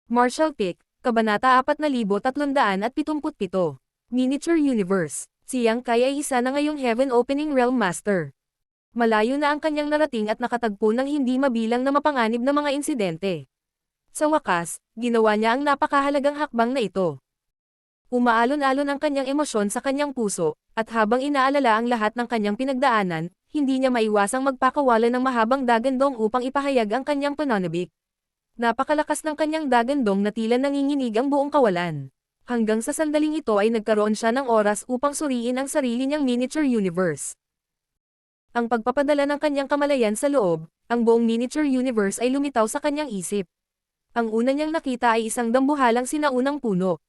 Marshall Pick, Kabanata 4377. Miniature Universe. Si Yang Kai ay isa na ngayong Heaven Opening Realm Master. Malayo na ang kanyang narating at nakatagpo ng hindi mabilang na mapanganib na mga insidente. Sa wakas, ginawa niya ang napakahalagang hakbang na ito. Umaalon-alon ang kanyang emosyon sa kanyang puso, at habang inaalala ang lahat ng kanyang pinagdaanan, hindi niya maiwasang magpakawala ng mahabang dagandong upang ipahayag ang kanyang pananabik. Napakalakas ng kanyang dagandong na tila nanginginig ang buong kawalan. Hanggang sa sandaling ito ay nagkaroon siya ng oras upang suriin ang sarili niyang miniature universe. Ang pagpapadala ng kanyang kamalayan sa loob, ang buong miniature universe ay lumitaw sa kanyang isip. Ang una niyang nakita ay isang dambuhalang sinaunang puno.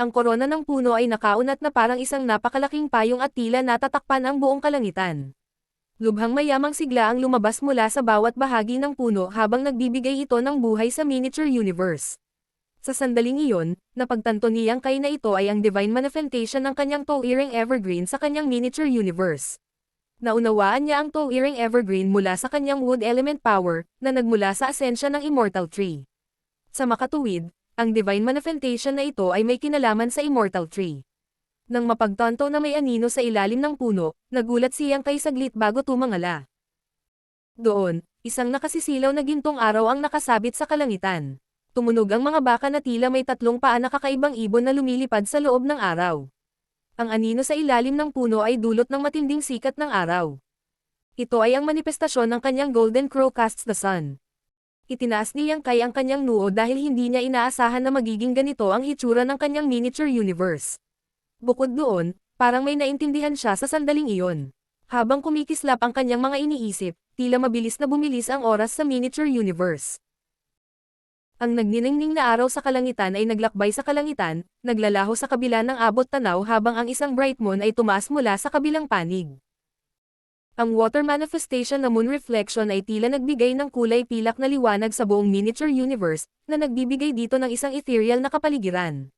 Ang korona ng puno ay nakaunat na parang isang napakalaking payong at tila natatakpan ang buong kalangitan. Lubhang mayamang sigla ang lumabas mula sa bawat bahagi ng puno habang nagbibigay ito ng buhay sa miniature universe. Sa sandaling iyon, napagtanto niyang Kai na ito ay ang divine manifestation ng kanyang Tall-Earring Evergreen sa kanyang miniature universe. Naunawaan niya ang Tall-Earring Evergreen mula sa kanyang wood element power, na nagmula sa asensya ng Immortal Tree. Sa makatuwid, ang divine manifestation na ito ay may kinalaman sa Immortal Tree. Nang mapagtanto na may anino sa ilalim ng puno, nagulat siyang Kai saglit bago tumangala. Doon, isang nakasisilaw na gintong araw ang nakasabit sa kalangitan. Tumunog ang mga baka na tila may tatlong paa na kakaibang ibon na lumilipad sa loob ng araw. Ang anino sa ilalim ng puno ay dulot ng matinding sikat ng araw. Ito ay ang manifestasyon ng kanyang Golden Crow casts the sun. Itinaas niyang Kai ang kanyang noo dahil hindi niya inaasahan na magiging ganito ang hitsura ng kanyang miniature universe. Bukod doon, parang may naintindihan siya sa sandaling iyon. Habang kumikislap ang kanyang mga iniisip, tila mabilis na bumilis ang oras sa miniature universe. Ang nagniningning na araw sa kalangitan ay naglakbay sa kalangitan, naglalaho sa kabila ng abot tanaw habang ang isang bright moon ay tumaas mula sa kabilang panig. Ang water manifestation na moon reflection ay tila nagbigay ng kulay pilak na liwanag sa buong miniature universe, na nagbibigay dito ng isang ethereal na kapaligiran.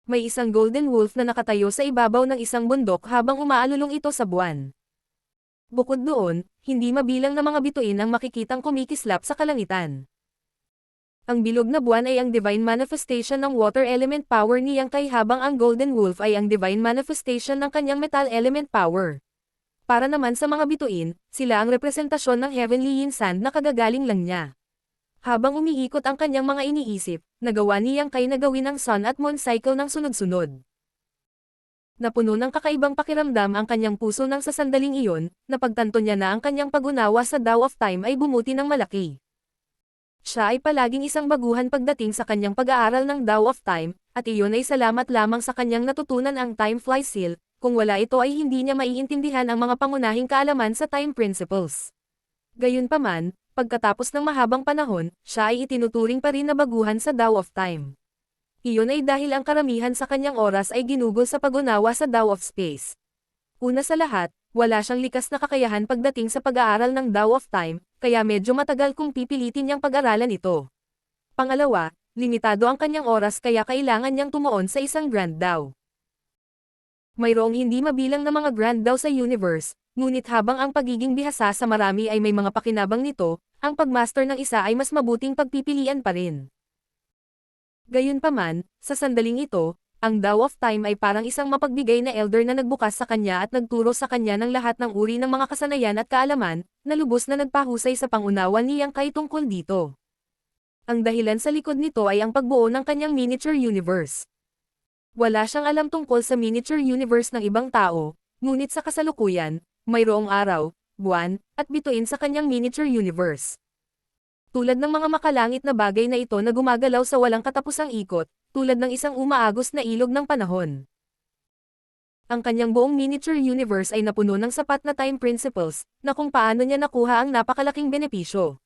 May isang golden wolf na nakatayo sa ibabaw ng isang bundok habang umaalulong ito sa buwan. Bukod doon, hindi mabilang na mga bituin ang makikitang kumikislap sa kalangitan. Ang bilog na buwan ay ang divine manifestation ng water element power niyang Kai habang ang golden wolf ay ang divine manifestation ng kanyang metal element power. Para naman sa mga bituin, sila ang representasyon ng heavenly yin sand na kagagaling lang niya. Habang umiikot ang kanyang mga iniisip, nagawa niyang Kai na gawin ang sun at moon cycle ng sunod-sunod. Napuno ng kakaibang pakiramdam ang kanyang puso nang sa sandaling iyon, napagtanto niya na ang kanyang pag-unawa sa Tao of Time ay bumuti ng malaki. Siya ay palaging isang baguhan pagdating sa kanyang pag-aaral ng Tao of Time, at iyon ay salamat lamang sa kanyang natutunan ang Time Fly Seal, kung wala ito ay hindi niya maiintindihan ang mga pangunahing kaalaman sa time principles. Gayunpaman, pagkatapos ng mahabang panahon, siya ay itinuturing pa rin na baguhan sa Tao of Time. Iyon ay dahil ang karamihan sa kanyang oras ay ginugol sa pag-unawa sa Tao of Space. Una sa lahat, wala siyang likas na kakayahan pagdating sa pag-aaral ng Tao of Time, kaya medyo matagal kung pipilitin niyang pag-aralan ito. Pangalawa, limitado ang kanyang oras kaya kailangan niyang tumuon sa isang Grand Tao. Mayroong hindi mabilang na mga Grand Tao sa universe, ngunit habang ang pagiging bihasa sa marami ay may mga pakinabang nito, ang pagmaster ng isa ay mas mabuting pagpipilian pa rin. Gayunpaman, sa sandaling ito, ang Tao of Time ay parang isang mapagbigay na elder na nagbukas sa kanya at nagturo sa kanya ng lahat ng uri ng mga kasanayan at kaalaman, na lubos na nagpahusay sa pangunawa niyang Kai tungkol dito. Ang dahilan sa likod nito ay ang pagbuo ng kanyang miniature universe. Wala siyang alam tungkol sa miniature universe ng ibang tao, ngunit sa kasalukuyan, mayroong araw, buwan, at bituin sa kanyang miniature universe. Tulad ng mga makalangit na bagay na ito na gumagalaw sa walang katapusang ikot, tulad ng isang umaagos na ilog ng panahon. Ang kanyang buong miniature universe ay napuno ng sapat na time principles, na kung paano niya nakuha ang napakalaking benepisyo.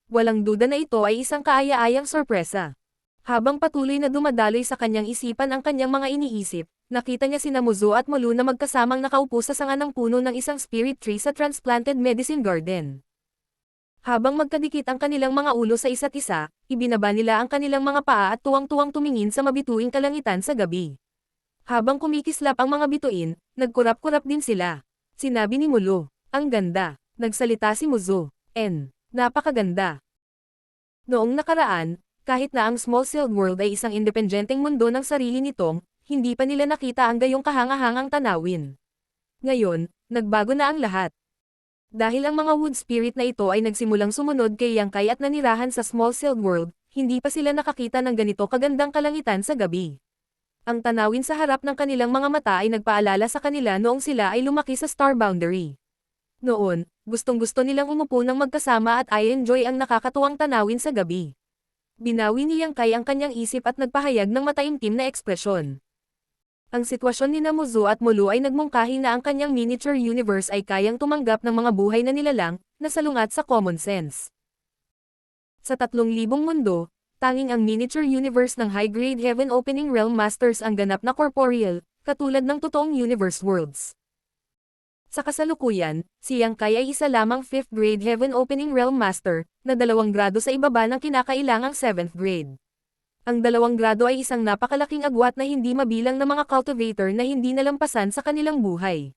Walang duda na ito ay isang kaaya-ayang sorpresa. Habang patuloy na dumadaloy sa kanyang isipan ang kanyang mga iniisip, nakita niya sina Muzo at Molu na magkasamang nakaupo sa sanga ng puno ng isang spirit tree sa transplanted medicine garden. Habang magkadikit ang kanilang mga ulo sa isa't isa, ibinaba nila ang kanilang mga paa at tuwang-tuwang tumingin sa mabituing kalangitan sa gabi. Habang kumikislap ang mga bituin, nagkurap-kurap din sila. Sinabi ni Molu, "Ang ganda." Nagsalita si Muzo, "Napakaganda." Noong nakaraan, kahit na ang Small Sealed World ay isang independenteng mundo ng sarili nitong, hindi pa nila nakita ang gayong kahangahangang tanawin. Ngayon, nagbago na ang lahat. Dahil ang mga wood spirit na ito ay nagsimulang sumunod kay Yang Kai at nanirahan sa Small Sealed World, hindi pa sila nakakita ng ganito kagandang kalangitan sa gabi. Ang tanawin sa harap ng kanilang mga mata ay nagpaalala sa kanila noong sila ay lumaki sa Star Boundary. Noon, gustong-gusto nilang umupo ng magkasama at i-enjoy ang nakakatuwang tanawin sa gabi. Binawi ni Yang Kai ang kanyang isip at nagpahayag ng mataimtim na ekspresyon. Ang sitwasyon ni Muzu at Mulu ay nagmungkahi na ang kanyang miniature universe ay kayang tumanggap ng mga buhay na nilalang, na salungat sa common sense. Sa 3,000 mundo, tanging ang miniature universe ng high-grade Heaven Opening Realm Masters ang ganap na corporeal, katulad ng totoong universe worlds. Sa kasalukuyan, si Yang Kai ay isa lamang 5th grade Heaven Opening Realm Master, na 2 grado sa ibaba ng kinakailangang 7th grade. Ang 2 grado ay isang napakalaking agwat na hindi mabilang na mga cultivator na hindi nalampasan sa kanilang buhay.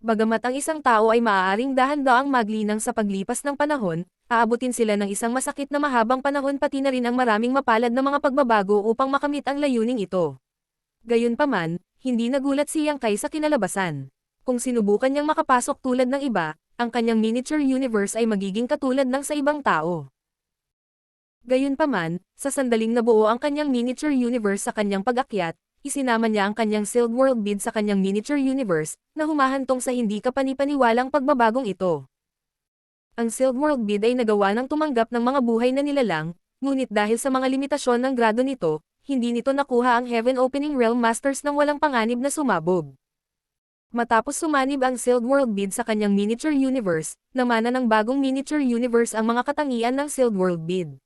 Bagamat ang isang tao ay maaaring dahan-daang maglinang sa paglipas ng panahon, aabutin sila ng isang masakit na mahabang panahon pati na rin ang maraming mapalad na mga pagbabago upang makamit ang layuning ito. Gayunpaman, hindi nagulat si Yang Kai sa kinalabasan. Kung sinubukan niyang makapasok tulad ng iba, ang kanyang miniature universe ay magiging katulad ng sa ibang tao. Gayunpaman, sa sandaling nabuo ang kanyang miniature universe sa kanyang pag-akyat, isinama niya ang kanyang sealed world bid sa kanyang miniature universe, na humahantong sa hindi kapanipaniwalang pagbabagong ito. Ang sealed world bid ay nagawa ng tumanggap ng mga buhay na nilalang, ngunit dahil sa mga limitasyon ng grado nito, hindi nito nakuha ang Heaven Opening Realm Masters nang walang panganib na sumabog. Matapos sumanib ang sealed world bid sa kanyang miniature universe, namana ng bagong miniature universe ang mga katangian ng sealed world bid.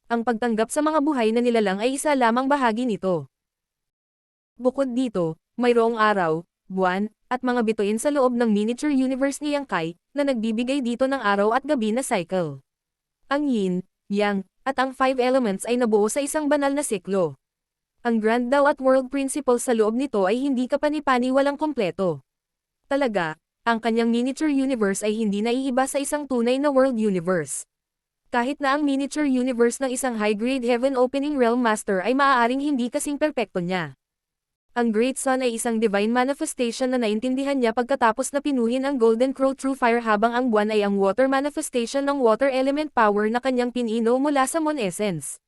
Ang pagtanggap sa mga buhay na nilalang ay isa lamang bahagi nito. Bukod dito, mayroong araw, buwan, at mga bituin sa loob ng miniature universe ni Yang Kai, na nagbibigay dito ng araw at gabi na cycle. Ang yin, yang, at ang 5 elements ay nabuo sa isang banal na siklo. Ang Grand Tao at World Principle sa loob nito ay hindi kapani-paniwalang kompleto. Talaga, ang kanyang miniature universe ay hindi naiiba sa isang tunay na world universe. Kahit na ang miniature universe ng isang high-grade Heaven Opening Realm Master ay maaaring hindi kasing perpekto niya. Ang Great Sun ay isang divine manifestation na naintindihan niya pagkatapos na pinuhin ang Golden Crow True Fire habang ang buwan ay ang water manifestation ng water element power na kanyang pinino mula sa Moon Essence.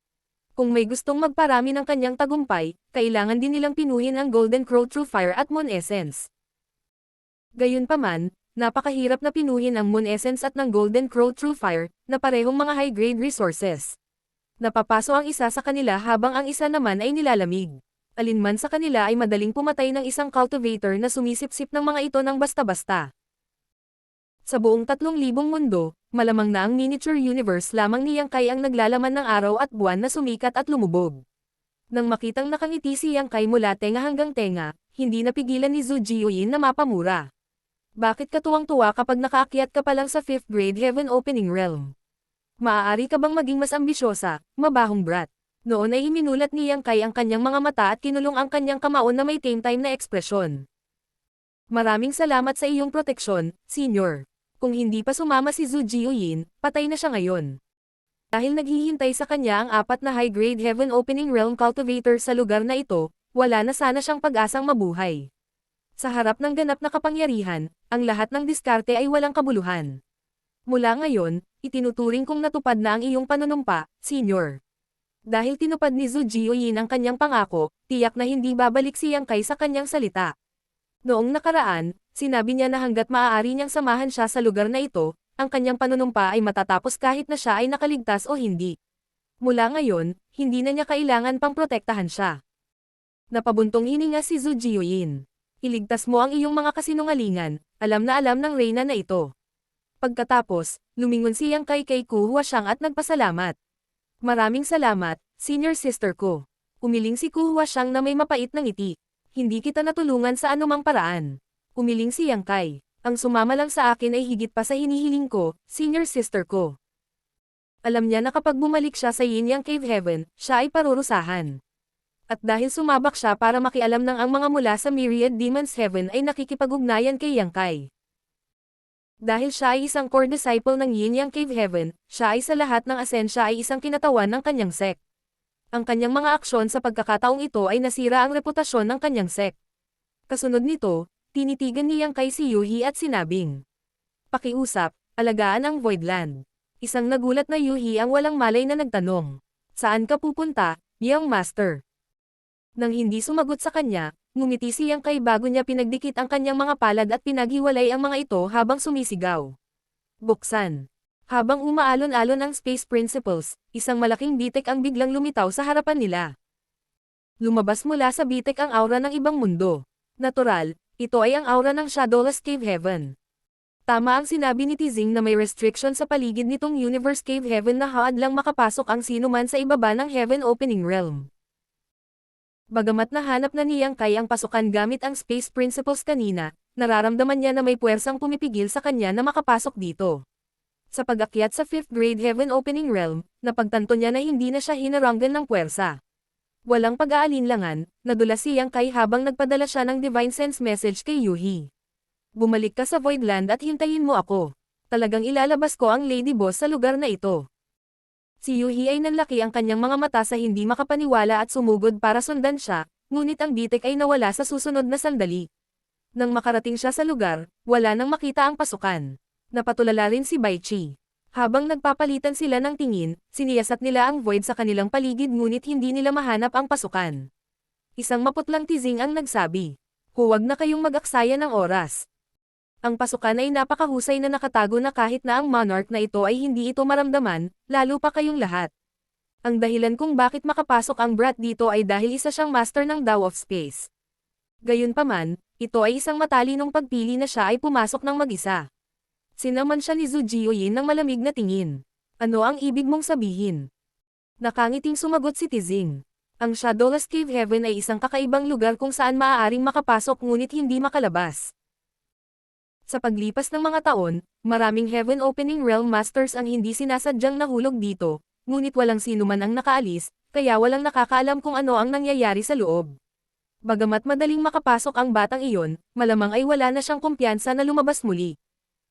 Kung may gustong magparami ng kanyang tagumpay, kailangan din nilang pinuhin ang Golden Crow True Fire at Moon Essence. Gayunpaman, napakahirap na pinuhin ang Moon Essence at ng Golden Crow True Fire, na parehong mga high-grade resources. Napapaso ang isa sa kanila habang ang isa naman ay nilalamig. Alinman sa kanila ay madaling pumatay ng isang cultivator na sumisipsip ng mga ito ng basta-basta. Sa buong 3,000 mundo, malamang na ang miniature universe lamang ni Yang Kai ang naglalaman ng araw at buwan na sumikat at lumubog. Nang makitang nakangiti si Yang Kai mula tenga hanggang tenga, hindi napigilan ni Zhu Jiuyin na mapamura. Bakit ka tuwang-tuwa kapag nakaakyat ka pa lang sa 5th grade Heaven Opening Realm? Maaari ka bang maging mas ambisyosa, mabahong brat? Noon ay iminulat ni Yang Kai ang kanyang mga mata at kinulong ang kanyang kamao na may time na ekspresyon. Maraming salamat sa iyong proteksyon, Senior. Kung hindi pa sumama si Zhu Jiuyin, patay na siya ngayon. Dahil naghihintay sa kanya ang 4 na high-grade Heaven Opening Realm Cultivator sa lugar na ito, wala na sana siyang pag-asang mabuhay. Sa harap ng ganap na kapangyarihan, ang lahat ng diskarte ay walang kabuluhan. Mula ngayon, itinuturing kong natupad na ang iyong panunumpa, Senior. Dahil tinupad ni Zhu Jiuyin ang kanyang pangako, tiyak na hindi babalik si Yang Kai sa kanyang salita. Noong nakaraan, sinabi niya na hanggat maaari niyang samahan siya sa lugar na ito, ang kanyang panunumpa ay matatapos kahit na siya ay nakaligtas o hindi. Mula ngayon, hindi na niya kailangan pang protektahan siya. Napabuntong hininga si Zhu Jiuyin. Iligtas mo ang iyong mga kasinungalingan, alam na alam ng reyna na ito. Pagkatapos, lumingon si Yang Kai kay Ku Huashang at nagpasalamat. Maraming salamat, senior sister ko. Umiling si Ku Huashang na may mapait na ngiti. Hindi kita natulungan sa anumang paraan. Umiling si Yang Kai. Ang sumama lang sa akin ay higit pa sa hinihiling ko, senior sister ko. Alam niya na kapag bumalik siya sa Yin Yang Cave Heaven, siya ay parurusahan. At dahil sumabak siya para makialam ng ang mga mula sa Myriad Demons Heaven ay nakikipag-ugnayan kay Yang Kai. Dahil siya ay isang core disciple ng Yin Yang Cave Heaven, siya ay sa lahat ng asensya ay isang kinatawan ng kanyang sect. Ang kanyang mga aksyon sa pagkakataong ito ay nasira ang reputasyon ng kanyang sect. Kasunod nito, tinitigan ni Yang Kai si Yuhi at sinabing, "Pakiusap, alagaan ang Voidland." Isang nagulat na Yuhi ang walang malay na nagtanong, "Saan ka pupunta, Young Master?" Nang hindi sumagot sa kanya, ngumiti si Yang Kai bago niya pinagdikit ang kanyang mga palad at pinaghiwalay ang mga ito habang sumisigaw. Buksan. Habang umaalon-alon ang Space Principles, isang malaking bitek ang biglang lumitaw sa harapan nila. Lumabas mula sa bitek ang aura ng ibang mundo. Natural, ito ay ang aura ng Shadowless Cave Heaven. Tama ang sinabi ni Tizing na may restriction sa paligid nitong Universe Cave Heaven na haad lang makapasok ang sinuman sa ibaba ng Heaven Opening Realm. Bagamat nahanap na ni Yang Kai ang pasukan gamit ang Space Principles kanina, nararamdaman niya na may puwersang pumipigil sa kanya na makapasok dito. Sa pag-akyat sa 5th grade Heaven Opening Realm, napagtanto niya na hindi na siya hinaranggan ng puwersa. Walang pag-aalinlangan, nadulas si Yang Kai habang nagpadala siya ng Divine Sense message kay Yuhi. "Bumalik ka sa Voidland at hintayin mo ako. Talagang ilalabas ko ang Lady Boss sa lugar na ito." Si Yuhi ay nanlaki ang kanyang mga mata sa hindi makapaniwala at sumugod para sundan siya, ngunit ang bitek ay nawala sa susunod na sandali. Nang makarating siya sa lugar, wala nang makita ang pasukan. Napatulala rin si Baichi. Habang nagpapalitan sila ng tingin, siniyasat nila ang void sa kanilang paligid ngunit hindi nila mahanap ang pasukan. Isang maputlang Tizing ang nagsabi, "Huwag na kayong mag-aksaya ng oras. Ang pasukan ay napakahusay na nakatago na kahit na ang monarch na ito ay hindi ito maramdaman, lalo pa kayong lahat." Ang dahilan kung bakit makapasok ang brat dito ay dahil isa siyang master ng Dao of Space. Gayunpaman, ito ay isang matalinong pagpili na siya ay pumasok ng mag-isa. Sinaman siya ni Zhu Jiuyin ng malamig na tingin. "Ano ang ibig mong sabihin?" Nakangiting sumagot si Tizing. Ang Shadowless Cave Heaven ay isang kakaibang lugar kung saan maaaring makapasok ngunit hindi makalabas. Sa paglipas ng mga taon, maraming Heaven Opening Realm Masters ang hindi sinasadyang nahulog dito, ngunit walang sino man ang nakaalis, kaya walang nakakaalam kung ano ang nangyayari sa loob. Bagamat madaling makapasok ang batang iyon, malamang ay wala na siyang kumpiyansa na lumabas muli.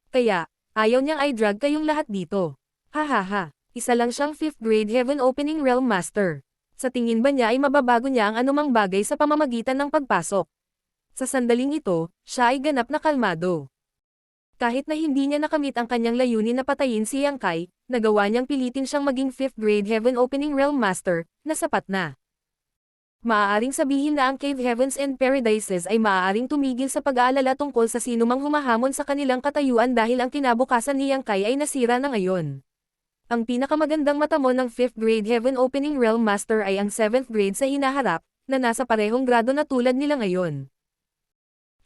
Kaya, ayaw niyang i-drag kayong lahat dito. Hahaha, isa lang siyang 5th grade Heaven Opening Realm Master. Sa tingin ba niya ay mababago niya ang anumang bagay sa pamamagitan ng pagpasok? Sa sandaling ito, siya ay ganap na kalmado. Kahit na hindi niya nakamit ang kanyang layunin na patayin si Yang Kai, nagawa niyang pilitin siyang maging 5th grade Heaven Opening Realm Master, na sapat na. Maaaring sabihin na ang Cave Heavens and Paradises ay maaaring tumigil sa pag-aalala tungkol sa sinumang humahamon sa kanilang katayuan dahil ang kinabukasan ni Yang Kai ay nasira na ngayon. Ang pinakamagandang matamo ng 5th grade Heaven Opening Realm Master ay ang 7th grade sa hinaharap, na nasa parehong grado na tulad nila ngayon.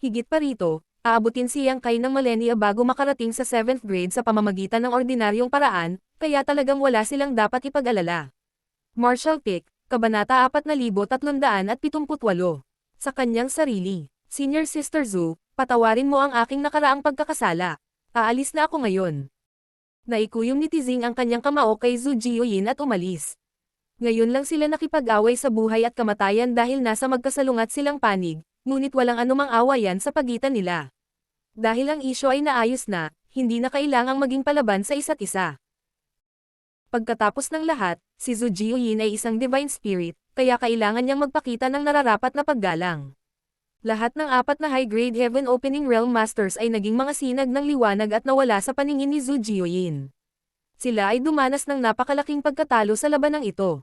Higit pa rito, aabutin si Yang Kai ng millennia bago makarating sa 7th grade sa pamamagitan ng ordinaryong paraan, kaya talagang wala silang dapat ipag-alala. Marshall Pick, Kabanata 4378. Sa kanyang sarili, Senior Sister Zhu, patawarin mo ang aking nakaraang pagkakasala. Aalis na ako ngayon. Naikuyom ni Tizing ang kanyang kamao kay Zhu Jiuyin at umalis. Ngayon lang sila nakipag-away sa buhay at kamatayan dahil nasa magkasalungat silang panig, ngunit walang anumang awayan sa pagitan nila. Dahil ang isyo ay naayos na, hindi na kailangang maging palaban sa isa't isa. Pagkatapos ng lahat, si Zhu Jiuyin ay isang divine spirit, kaya kailangan niyang magpakita ng nararapat na paggalang. Lahat ng 4 na high-grade Heaven Opening Realm Masters ay naging mga sinag ng liwanag at nawala sa paningin ni Zhu Jiuyin. Sila ay dumanas ng napakalaking pagkatalo sa labanang ito.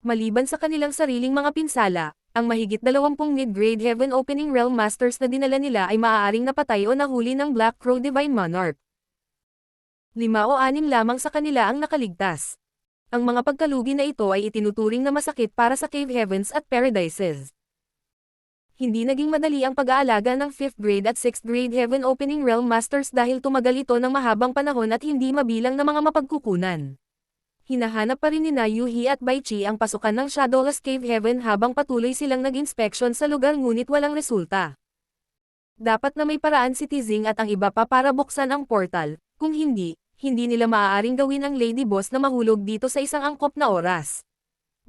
Maliban sa kanilang sariling mga pinsala, ang mahigit 20 mid-grade Heaven Opening Realm Masters na dinala nila ay maaaring napatay o nahuli ng Black Crow Divine Monarch. 5 o 6 lamang sa kanila ang nakaligtas. Ang mga pagkalugi na ito ay itinuturing na masakit para sa Cave Heavens at Paradises. Hindi naging madali ang pag-aalaga ng 5th grade at 6th grade Heaven Opening Realm Masters dahil tumagal ito ng mahabang panahon at hindi mabilang na mga mapagkukunan. Hinahanap pa rin ni Yuhi at Baichi ang pasukan ng Shadowless Cave Heaven habang patuloy silang nag-inspection sa lugar ngunit walang resulta. Dapat na may paraan si Tizing at ang iba pa para buksan ang portal, kung hindi, hindi nila maaaring gawin ang Lady Boss na mahulog dito sa isang angkop na oras.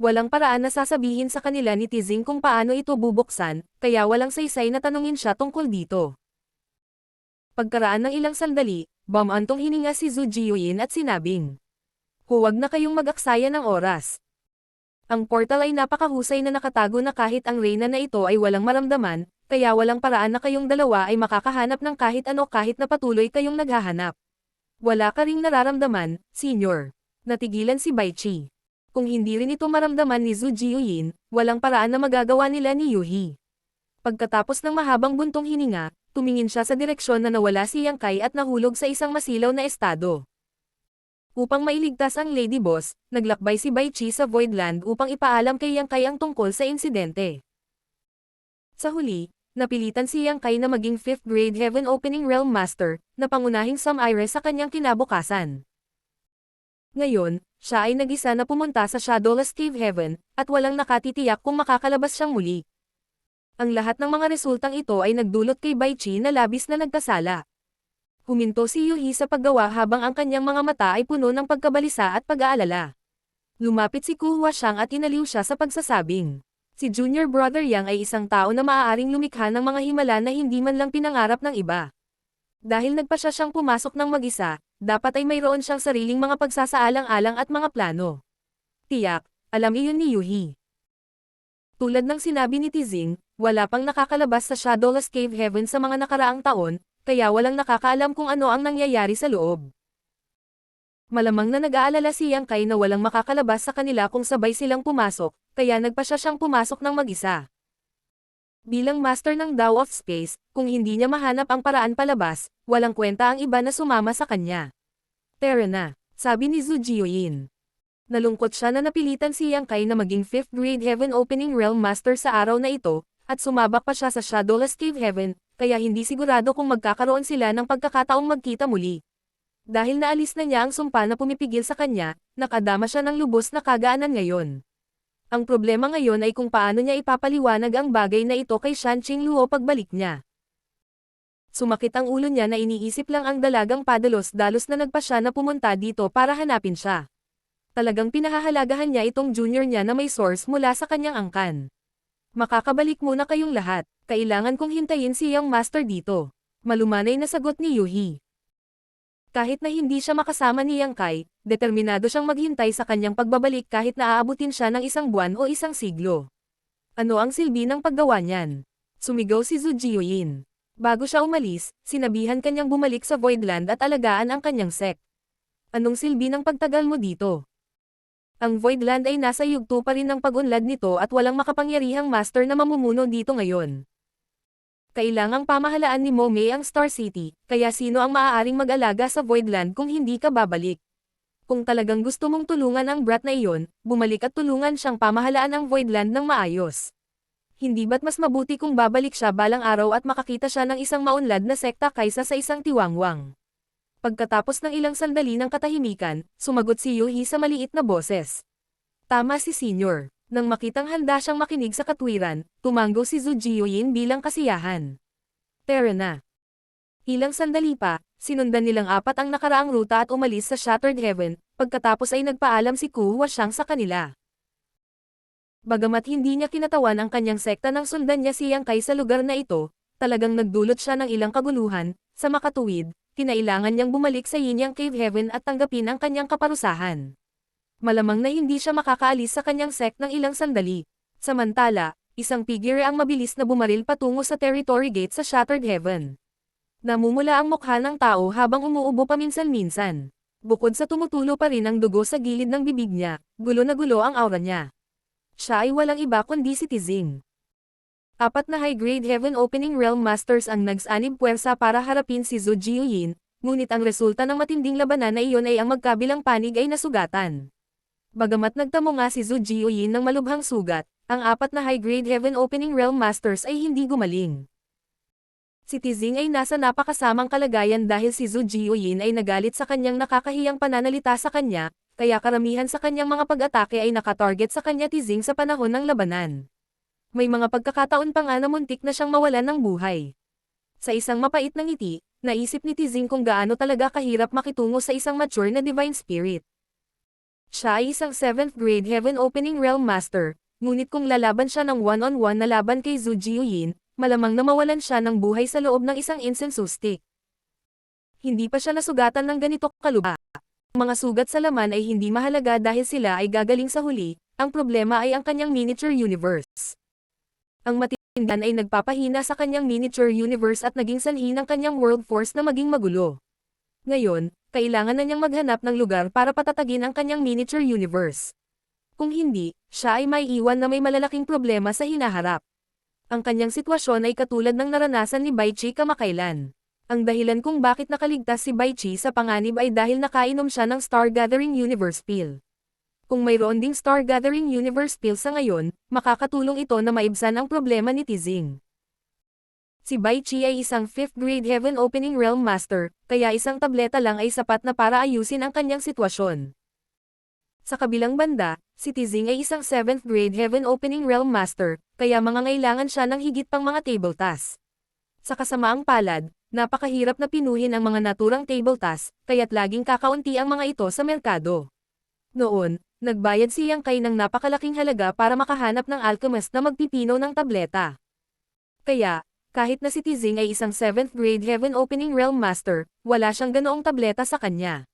Walang paraan na sasabihin sa kanila ni Tizing kung paano ito bubuksan, kaya walang saysay na tanungin siya tungkol dito. Pagkaraan ng ilang sandali, bumantong hininga si Zhu Jiuyin at sinabing, "Huwag na kayong mag-aksaya ng oras. Ang portal ay napakahusay na nakatago na kahit ang reyna na ito ay walang maramdaman, kaya walang paraan na kayong dalawa ay makakahanap ng kahit ano kahit na patuloy kayong naghahanap. Wala ka ring nararamdaman, Senior." Natigilan si Bai Qi. Kung hindi rin ito maramdaman ni Zhu Jiuyin, walang paraan na magagawa nila ni Yuhi. Pagkatapos ng mahabang buntong hininga, tumingin siya sa direksyon na nawala si Yang Kai at nahulog sa isang masilaw na estado. Upang mailigtas ang Lady Boss, naglakbay si Bai Qi sa Voidland upang ipaalam kay Yang Kai ang tungkol sa insidente. Sa huli, napilitan si Yang Kai na maging 5th grade Heaven Opening Realm Master, na pangunahing Sumire sa kanyang kinabukasan. Ngayon, siya ay nag-isa na pumunta sa Shadowless Cave Heaven, at walang nakatitiyak kung makakalabas siyang muli. Ang lahat ng mga resultang ito ay nagdulot kay Bai Qi na labis na nagkasala. Huminto si Yuhi sa paggawa habang ang kanyang mga mata ay puno ng pagkabalisa at pag-aalala. Lumapit si Ku Huaxiang at inaliw siya sa pagsasabing, si Junior Brother Yang ay isang tao na maaaring lumikha ng mga himala na hindi man lang pinangarap ng iba. Dahil nagpasya siyang pumasok ng mag-isa, dapat ay mayroon siyang sariling mga pagsasaalang-alang at mga plano. Tiyak, alam iyon ni Yuhi. Tulad ng sinabi ni Tizing, wala pang nakakalabas sa Shadowless Cave Heaven sa mga nakaraang taon, kaya walang nakakaalam kung ano ang nangyayari sa loob. Malamang na nag-aalala si Yang Kai na walang makakalabas sa kanila kung sabay silang pumasok, kaya nagpasya siyang pumasok ng mag-isa. Bilang master ng Dao of Space, kung hindi niya mahanap ang paraan palabas, walang kwenta ang iba na sumama sa kanya. Tara na, sabi ni Zhu Jiuyin. Nalungkot siya na napilitan si Yang Kai na maging 5th grade Heaven Opening Realm Master sa araw na ito, at sumabak pa siya sa Shadowless Cave Heaven, kaya hindi sigurado kung magkakaroon sila ng pagkakataong magkita muli. Dahil naalis na niya ang sumpa na pumipigil sa kanya, nakadama siya ng lubos na kagaanan ngayon. Ang problema ngayon ay kung paano niya ipapaliwanag ang bagay na ito kay Shan Qingluo pagbalik niya. Sumakit ang ulo niya na iniisip lang ang dalagang padalos-dalos na nagpasya na pumunta dito para hanapin siya. Talagang pinahahalagahan niya itong junior niya na may source mula sa kanyang angkan. Makakabalik muna kayong lahat, kailangan kong hintayin si Young Master dito. Malumanay na sagot ni Yuhi. Kahit na hindi siya makasama ni Yang Kai, determinado siyang maghintay sa kanyang pagbabalik kahit na aabutin siya ng 1 buwan o 1 siglo. Ano ang silbi ng paggawa niyan? Sumigaw si Zhu Jiuyin. Bago siya umalis, sinabihan kanyang bumalik sa Voidland at alagaan ang kanyang sect. Anong silbi ng pagtagal mo dito? Ang Voidland ay nasa yugto pa rin ng pag-unlad nito at walang makapangyarihang master na mamumuno dito ngayon. Kailangang pamahalaan ni Momei ang Star City, kaya sino ang maaaring mag-alaga sa Voidland kung hindi ka babalik? Kung talagang gusto mong tulungan ang brat na iyon, bumalik at tulungan siyang pamahalaan ang Voidland ng maayos. Hindi ba't mas mabuti kung babalik siya balang araw at makakita siya ng isang maunlad na sekta kaysa sa isang tiwangwang? Pagkatapos ng ilang sandali ng katahimikan, sumagot si Yuhi sa maliit na boses. Tama si Senior. Nang makitang handa siyang makinig sa katwiran, tumanggo si Zhu Jiuyin bilang kasiyahan. Tara na. Ilang sandali pa, sinundan nilang 4 ang nakaraang ruta at umalis sa Shattered Heaven, pagkatapos ay nagpaalam si Ku Huaxiang sa kanila. Bagamat hindi niya kinatawan ang kanyang sekta nang sundan niya si Yang Kai sa lugar na ito, talagang nagdulot siya ng ilang kaguluhan. Sa makatuwid, kinailangan niyang bumalik sa Yinyang Cave Heaven at tanggapin ang kanyang kaparusahan. Malamang na hindi siya makakaalis sa kanyang sect ng ilang sandali. Samantala, isang figure ang mabilis na bumaril patungo sa territory gate sa Shattered Heaven. Namumula ang mukha ng tao habang umuubo paminsan-minsan. Bukod sa tumutulo pa rin ang dugo sa gilid ng bibig niya, gulo na gulo ang aura niya. Siya ay walang iba kundi si Tizing. 4 na high-grade Heaven Opening Realm Masters ang nagsanib puwersa para harapin si Zhu Jiuyin, ngunit ang resulta ng matinding labanan na iyon ay ang magkabilang panig ay nasugatan. Bagamat nagtamo nga si Zhu Jiuyin ng malubhang sugat, ang 4 na high-grade Heaven Opening Realm Masters ay hindi gumaling. Si Tizing ay nasa napakasamang kalagayan dahil si Zhu Jiuyin ay nagalit sa kanyang nakakahiyang pananalita sa kanya, kaya karamihan sa kanyang mga pag-atake ay nakatarget sa kanya Tizing sa panahon ng labanan. May mga pagkakataon pa nga na muntik na siyang mawalan ng buhay. Sa isang mapait na ngiti, naisip ni Tizing kung gaano talaga kahirap makitungo sa isang mature na Divine Spirit. Siya ay isang 7th grade Heaven Opening Realm Master, ngunit kung lalaban siya ng one-on-one na laban kay Zhu Jiuyin, malamang na mawalan siya ng buhay sa loob ng isang incense stick. hindi pa siya nasugatan ng ganito kalubha. Ang mga sugat sa laman ay hindi mahalaga dahil sila ay gagaling sa huli, ang problema ay ang kanyang miniature universe. Ang matindihan ay nagpapahina sa kanyang miniature universe at naging sanhi ng kanyang world force na maging magulo. Ngayon, kailangan na niyang maghanap ng lugar para patatagin ang kanyang miniature universe. Kung hindi, siya ay may iwan na may malalaking problema sa hinaharap. Ang kanyang sitwasyon ay katulad ng naranasan ni Baichi kamakailan. Ang dahilan kung bakit nakaligtas si Baichi sa panganib ay dahil nakainom siya ng Star Gathering Universe Pill. Kung mayroon ding Star Gathering Universe Pill sa ngayon, makakatulong ito na maibsan ang problema ni Tizing. Si Baichi ay isang 5th grade Heaven Opening Realm Master, kaya isang tableta lang ay sapat na para ayusin ang kanyang sitwasyon. Sa kabilang banda, si Tizing ay isang 7th grade Heaven Opening Realm Master, kaya mangangailangan siya ng higit pang mga table tasks. Sa kasamaang palad, napakahirap na pinuhin ang mga naturang table tasks, kaya't laging kakaunti ang mga ito sa merkado. Noon, nagbayad si Yang Kai ng napakalaking halaga para makahanap ng alchemist na magpipino ng tableta. Kaya, kahit na si Tizing ay isang 7th grade Heaven Opening Realm Master, wala siyang ganoong tableta sa kanya.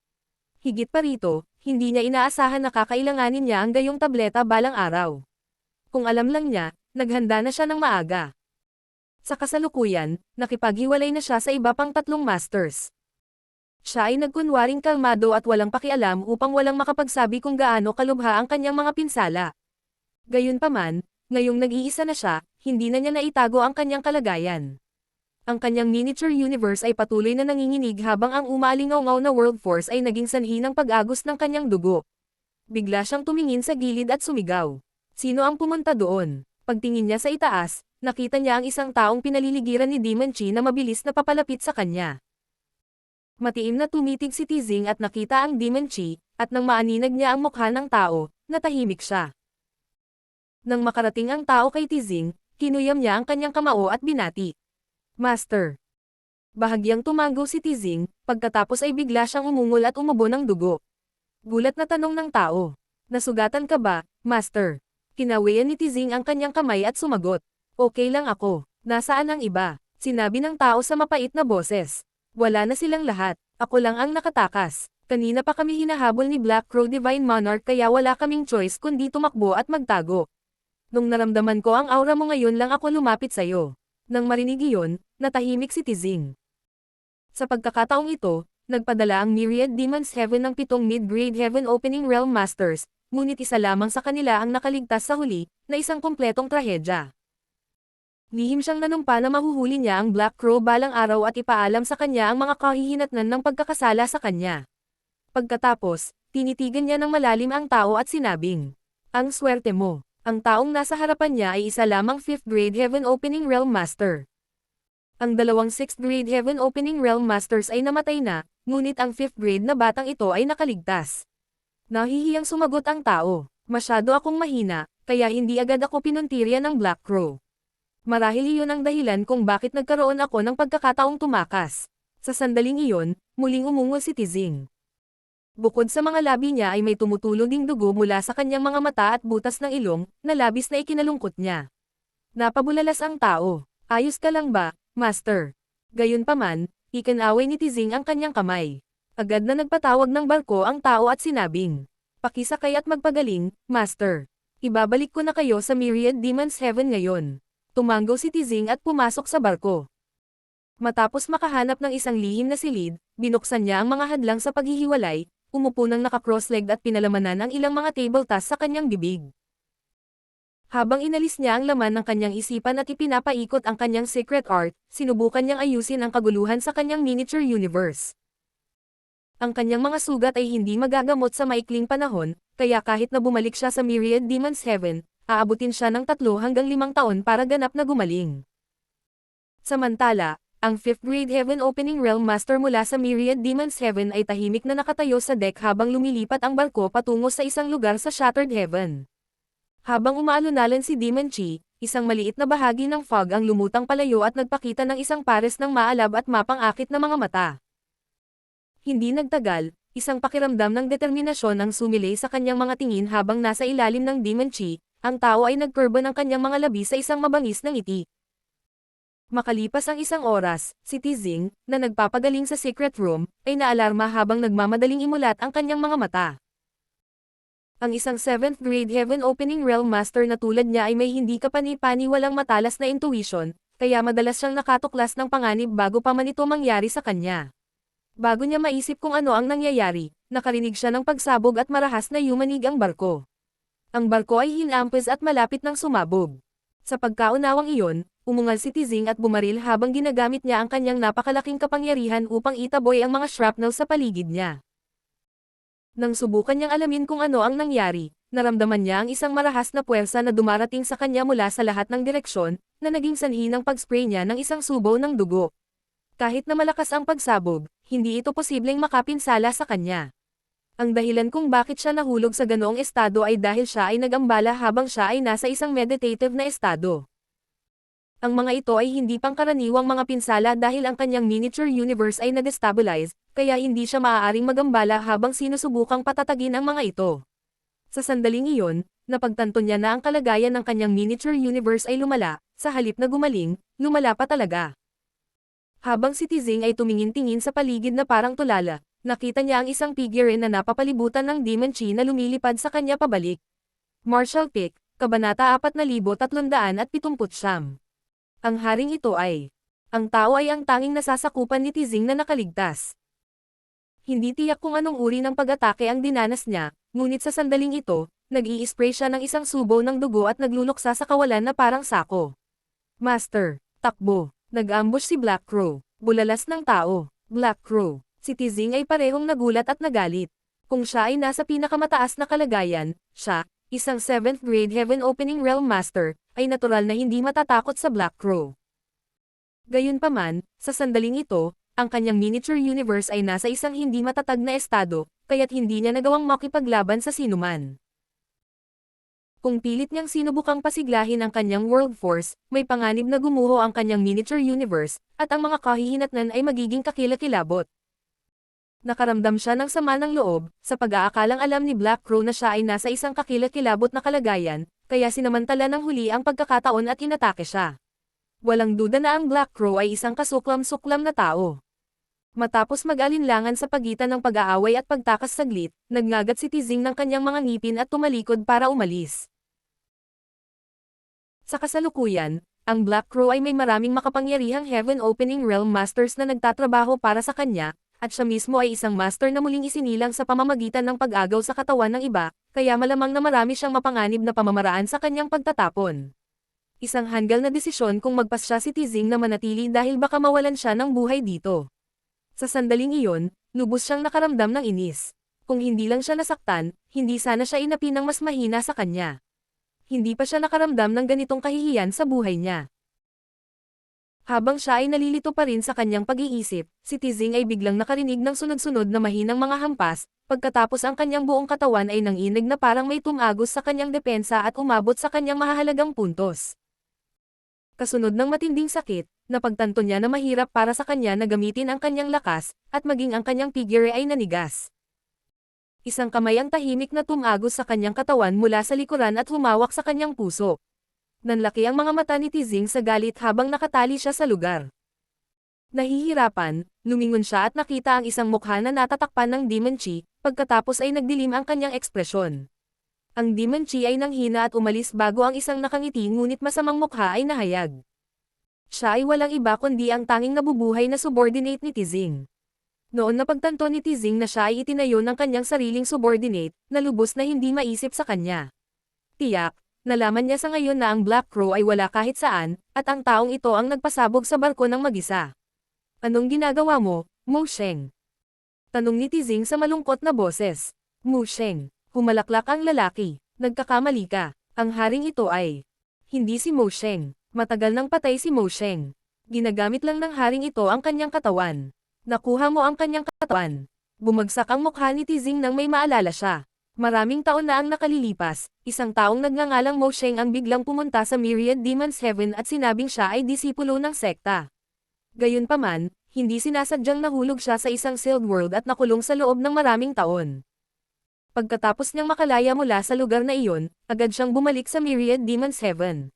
Higit pa rito, hindi niya inaasahan na kakailanganin niya ang gayong tableta balang araw. Kung alam lang niya, naghanda na siya ng maaga. Sa kasalukuyan, nakipaghiwalay na siya sa iba pang 3 masters. Siya ay nagkunwaring kalmado at walang pakialam upang walang makapagsabi kung gaano kalubha ang kanyang mga pinsala. Gayunpaman, ngayong nag-iisa na siya, hindi na niya naitago ang kanyang kalagayan. Ang kanyang miniature universe ay patuloy na nanginginig habang ang umaalingaw-ngaw na world force ay naging sanhi ng pag-agos ng kanyang dugo. Bigla siyang tumingin sa gilid at sumigaw. Sino ang pumunta doon? Pagtingin niya sa itaas, nakita niya ang isang taong pinaliligiran ni Demon Chi na mabilis na papalapit sa kanya. Matiim na tumitig si Tizing at nakita ang Demon Chi, at nang maaninag niya ang mukha ng tao, natahimik siya. Nang makarating ang tao kay Tizing, kinuyam niya ang kanyang kamao at binati. Master. Bahagyang tumango si Tizing, pagkatapos ay bigla siyang umungol at umubo ng dugo. Gulat na tanong ng tao. Nasugatan ka ba, Master? Kinawian ni Tizing ang kanyang kamay at sumagot. Okay lang ako. Nasaan ang iba? Sinabi ng tao sa mapait na boses. Wala na silang lahat. Ako lang ang nakatakas. Kanina pa kami hinahabol ni Black Crow Divine Monarch kaya wala kaming choice kundi tumakbo at magtago. Nung naramdaman ko ang aura mo ngayon lang ako lumapit sa'yo. Nang marinig iyon, natahimik si Tizing. Sa pagkakataong ito, nagpadala ang Myriad Demons Heaven ng 7 mid-grade Heaven Opening Realm Masters, ngunit isa lamang sa kanila ang nakaligtas sa huli, na isang kumpletong trahedya. Lihim siyang nanumpa na mahuhuli niya ang Black Crow balang araw at ipaalam sa kanya ang mga kahihinatnan ng pagkakasala sa kanya. Pagkatapos, tinitigan niya ng malalim ang tao at sinabing, ang swerte mo. Ang taong nasa harapan niya ay isa lamang 5th grade Heaven Opening Realm Master. Ang dalawang 6th grade Heaven Opening Realm Masters ay namatay na, ngunit ang 5th grade na batang ito ay nakaligtas. Nahihiyang sumagot ang tao, masyado akong mahina, kaya hindi agad ako pinuntirya ng Black Crow. Marahil iyon ang dahilan kung bakit nagkaroon ako ng pagkakataong tumakas. Sa sandaling iyon, muling umungol si Tizing. Bukod sa mga labi niya ay may tumutulo ding dugo mula sa kanyang mga mata at butas ng ilong, na labis na ikinalungkot niya. Napabulalas ang tao. Ayos ka lang ba, Master? Gayunpaman, ikinaway ni Tizing ang kanyang kamay. Agad na nagpatawag ng barko ang tao at sinabing, pakisakay at magpagaling, Master. Ibabalik ko na kayo sa Myriad Demons Heaven ngayon. Tumango si Tizing at pumasok sa barko. Matapos makahanap ng isang lihim na silid, binuksan niya ang mga hadlang sa paghihiwalay, umupo ng naka-cross-legged at pinalamanan ang ilang mga table tasks sa kanyang bibig. Habang inalis niya ang laman ng kanyang isipan at ipinapaikot ang kanyang secret art, sinubukan niyang ayusin ang kaguluhan sa kanyang miniature universe. Ang kanyang mga sugat ay hindi magagamot sa maikling panahon, kaya kahit na bumalik siya sa Myriad Demons Heaven, aabutin siya ng 3 hanggang 5 taon para ganap na gumaling. Samantala, ang 5th grade Heaven Opening Realm Master mula sa Myriad Demons Heaven ay tahimik na nakatayo sa deck habang lumilipat ang barko patungo sa isang lugar sa Shattered Heaven. Habang umaalunalan si Demon Chi, isang maliit na bahagi ng fog ang lumutang palayo at nagpakita ng isang pares ng maalab at mapang-akit na mga mata. Hindi nagtagal, isang pakiramdam ng determinasyon ang sumilay sa kanyang mga tingin habang nasa ilalim ng Demon Chi. Ang tao ay nagkurba ng kanyang mga labi sa isang mabangis na ngiti. Makalipas ang isang oras, si Tizing, na nagpapagaling sa secret room, ay naalarma habang nagmamadaling imulat ang kanyang mga mata. Ang isang 7th grade Heaven Opening Realm Master na tulad niya ay may hindi kapani-paniwalang matalas na intuition, kaya madalas siyang nakatuklas ng panganib bago pa man ito mangyari sa kanya. Bago niya maisip kung ano ang nangyayari, nakarinig siya ng pagsabog at marahas na yumanig ang barko. Ang barko ay hinampes at malapit ng sumabog. Sa pagkaunawang iyon, umungal si Tizing at bumaril habang ginagamit niya ang kanyang napakalaking kapangyarihan upang itaboy ang mga shrapnel sa paligid niya. Nang subukan niyang alamin kung ano ang nangyari, naramdaman niya ang isang marahas na puwersa na dumarating sa kanya mula sa lahat ng direksyon, na naging sanhi ng pag-spray niya ng isang subo ng dugo. Kahit na malakas ang pagsabog, hindi ito posibleng makapinsala sa kanya. Ang dahilan kung bakit siya nahulog sa ganoong estado ay dahil siya ay nag-ambala habang siya ay nasa isang meditative na estado. Ang mga ito ay hindi pangkaraniwang mga pinsala dahil ang kanyang miniature universe ay na-destabilize, kaya hindi siya maaaring magambala habang sinusubukang patatagin ang mga ito. Sa sandaling iyon, napagtanto niya na ang kalagayan ng kanyang miniature universe ay lumala, sa halip na gumaling, lumala pa talaga. Habang si Tizing ay tumingin-tingin sa paligid na parang tulala, nakita niya ang isang figurine na napapalibutan ng Demon Chi na lumilipad sa kanya pabalik. Martial Pick, Kabanata 4379. Ang haring ito ay, ang tao ay ang tanging nasasakupan ni Tizing na nakaligtas. Hindi tiyak kung anong uri ng pag-atake ang dinanas niya, ngunit sa sandaling ito, nag-i-spray siya ng isang subo ng dugo at nagluluksa sa kawalan na parang sako. Master, takbo, nag-ambush si Black Crow, bulalas ng tao, Black Crow. Si Tizing ay parehong nagulat at nagalit. Kung siya ay nasa pinakamataas na kalagayan, siya, isang 7th grade Heaven Opening Realm Master, ay natural na hindi matatakot sa Black Crow. Gayunpaman, sa sandaling ito, ang kanyang miniature universe ay nasa isang hindi matatag na estado, kaya't hindi niya nagawang makipaglaban sa sinuman. Kung pilit niyang sinubukang pasiglahin ang kanyang world force, may panganib na gumuho ang kanyang miniature universe, at ang mga kahihinatnan ay magiging kakilakilabot. Nakaramdam siya ng sama ng loob, sa pag-aakalang alam ni Black Crow na siya ay nasa isang kakilakilabot na kalagayan, kaya sinamantala ng huli ang pagkakataon at inatake siya. Walang duda na ang Black Crow ay isang kasuklam-suklam na tao. Matapos mag-alinlangan sa pagitan ng pag-aaway at pagtakas saglit, nagngagat si Tizing ng kanyang mga ngipin at tumalikod para umalis. Sa kasalukuyan, ang Black Crow ay may maraming makapangyarihang Heaven Opening Realm Masters na nagtatrabaho para sa kanya, at siya mismo ay isang master na muling isinilang sa pamamagitan ng pag-agaw sa katawan ng iba, kaya malamang na marami siyang mapanganib na pamamaraan sa kanyang pagtatapon. Isang hanggal na desisyon kung magpasya si Tizing na manatili dahil baka mawalan siya ng buhay dito. Sa sandaling iyon, lubos siyang nakaramdam ng inis. Kung hindi lang siya nasaktan, hindi sana siya inapi ng mas mahina sa kanya. Hindi pa siya nakaramdam ng ganitong kahihiyan sa buhay niya. Habang siya ay nalilito pa rin sa kanyang pag-iisip, si Tizing ay biglang nakarinig ng sunod-sunod na mahinang mga hampas, pagkatapos ang kanyang buong katawan ay nanginig na parang may tumagos sa kanyang depensa at umabot sa kanyang mahahalagang puntos. Kasunod ng matinding sakit, napagtanto niya na mahirap para sa kanya na gamitin ang kanyang lakas, at maging ang kanyang figure ay nanigas. Isang kamay ang tahimik na tumagos sa kanyang katawan mula sa likuran at humawak sa kanyang puso. Nanlaki ang mga mata ni Tizing sa galit habang nakatali siya sa lugar. Nahihirapan, lumingon siya at nakita ang isang mukha na natatakpan ng Demon Chi, pagkatapos ay nagdilim ang kanyang ekspresyon. Ang Demon Chi ay nanghina at umalis bago ang isang nakangiti ngunit masamang mukha ay nahayag. Siya ay walang iba kundi ang tanging nabubuhay na subordinate ni Tizing. Noon napagtanto ni Tizing na siya ay itinayo ng kanyang sariling subordinate, na lubos na hindi maisip sa kanya. Tiyak, nalaman niya sa ngayon na ang Black Crow ay wala kahit saan, at ang taong ito ang nagpasabog sa barko ng mag-isa. Anong ginagawa mo, Mo Sheng? Tanong ni Tizing sa malungkot na boses. Mo Sheng, humalaklak ang lalaki, nagkakamali ka, ang haring ito ay hindi si Mo Sheng, matagal nang patay si Mo Sheng. Ginagamit lang ng haring ito ang kanyang katawan. Nakuha mo ang kanyang katawan. Bumagsak ang mukha ni Tizing nang may maalala siya. Maraming taon na ang nakalilipas, isang taong nagngangalang Mo Sheng ang biglang pumunta sa Myriad Demon's Heaven at sinabing siya ay disipulo ng sekta. Gayunpaman, hindi sinasadyang nahulog siya sa isang sealed world at nakulong sa loob ng maraming taon. Pagkatapos niyang makalaya mula sa lugar na iyon, agad siyang bumalik sa Myriad Demon's Heaven.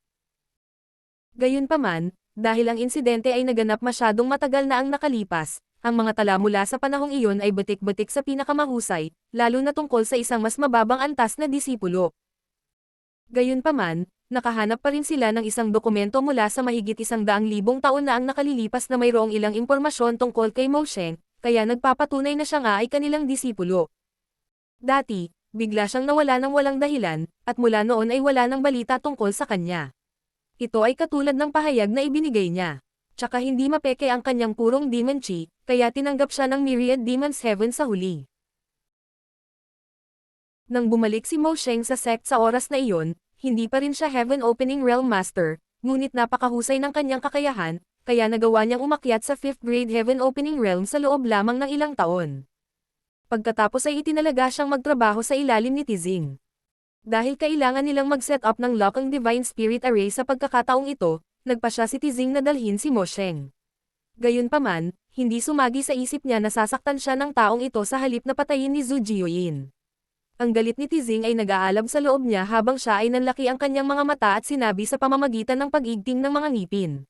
Gayunpaman, Dahil ang insidente ay naganap masyadong matagal na ang nakalipas, ang mga tala mula sa panahong iyon ay batik-batik sa pinakamahusay, lalo na tungkol sa isang mas mababang antas na disipulo. Gayunpaman, nakahanap pa rin sila ng isang dokumento mula sa mahigit 100,000 taon na ang nakalilipas na mayroong ilang impormasyon tungkol kay Mosheng, kaya nagpapatunay na siya nga ay kanilang disipulo. Dati, bigla siyang nawala ng walang dahilan, at mula noon ay wala ng balita tungkol sa kanya. Ito ay katulad ng pahayag na ibinigay niya. Tsaka hindi mapeke ang kanyang purong demon chi, kaya tinanggap siya ng Myriad Demons Heaven sa huli. Nang bumalik si Mosheng sa sect sa oras na iyon, hindi pa rin siya Heaven Opening Realm Master, ngunit napakahusay ng kanyang kakayahan, kaya nagawa niyang umakyat sa 5th grade Heaven Opening Realm sa loob lamang ng ilang taon. Pagkatapos ay itinalaga siyang magtrabaho sa ilalim ni Tizing. Dahil kailangan nilang mag-set up ng lock ang Divine Spirit Array sa pagkakataong ito, nagpa siya si Tizing na dalhin si Mosheng. Gayunpaman, hindi sumagi sa isip niya na sasaktan siya ng taong ito sa halip na patayin ni Zhu Jiuyin. Ang galit ni Tizing ay nag-aalab sa loob niya habang siya ay nanlaki ang kanyang mga mata at sinabi sa pamamagitan ng pag-igting ng mga ngipin.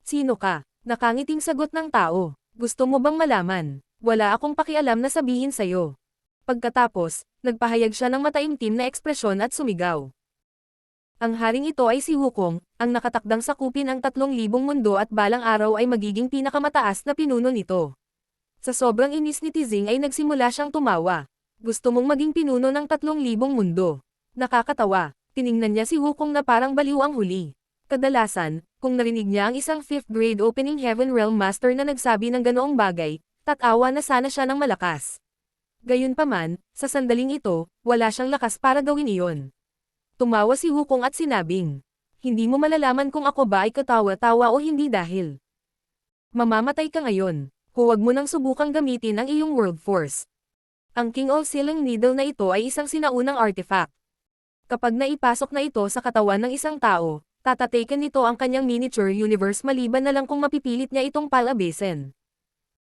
Sino ka? Nakangiting sagot ng tao. Gusto mo bang malaman? Wala akong pakialam na sabihin sa'yo. Pagkatapos, nagpahayag siya ng mataimtim na ekspresyon at sumigaw. Ang haring ito ay si Wukong, ang nakatakdang sakupin ang 3,000 mundo at balang araw ay magiging pinakamataas na pinuno nito. Sa sobrang inis ni Tizing ay nagsimula siyang tumawa. Gusto mong maging pinuno ng 3,000 mundo. Nakakatawa, tiningnan niya si Wukong na parang baliw ang huli. Kadalasan, kung narinig niya ang isang 5th grade Opening Heaven Realm Master na nagsabi ng ganoong bagay, tatawa na sana siya ng malakas. Gayunpaman, sa sandaling ito, wala siyang lakas para gawin iyon. Tumawa si Wukong at sinabing, hindi mo malalaman kung ako ba ay katawa-tawa o hindi dahil mamamatay ka ngayon. Huwag mo nang subukang gamitin ang iyong World Force. Ang King of Silang Needle na ito ay isang sinaunang artifact. Kapag naipasok na ito sa katawan ng isang tao, tatataken nito ang kanyang miniature universe maliban na lang kung mapipilit niya itong palabasin.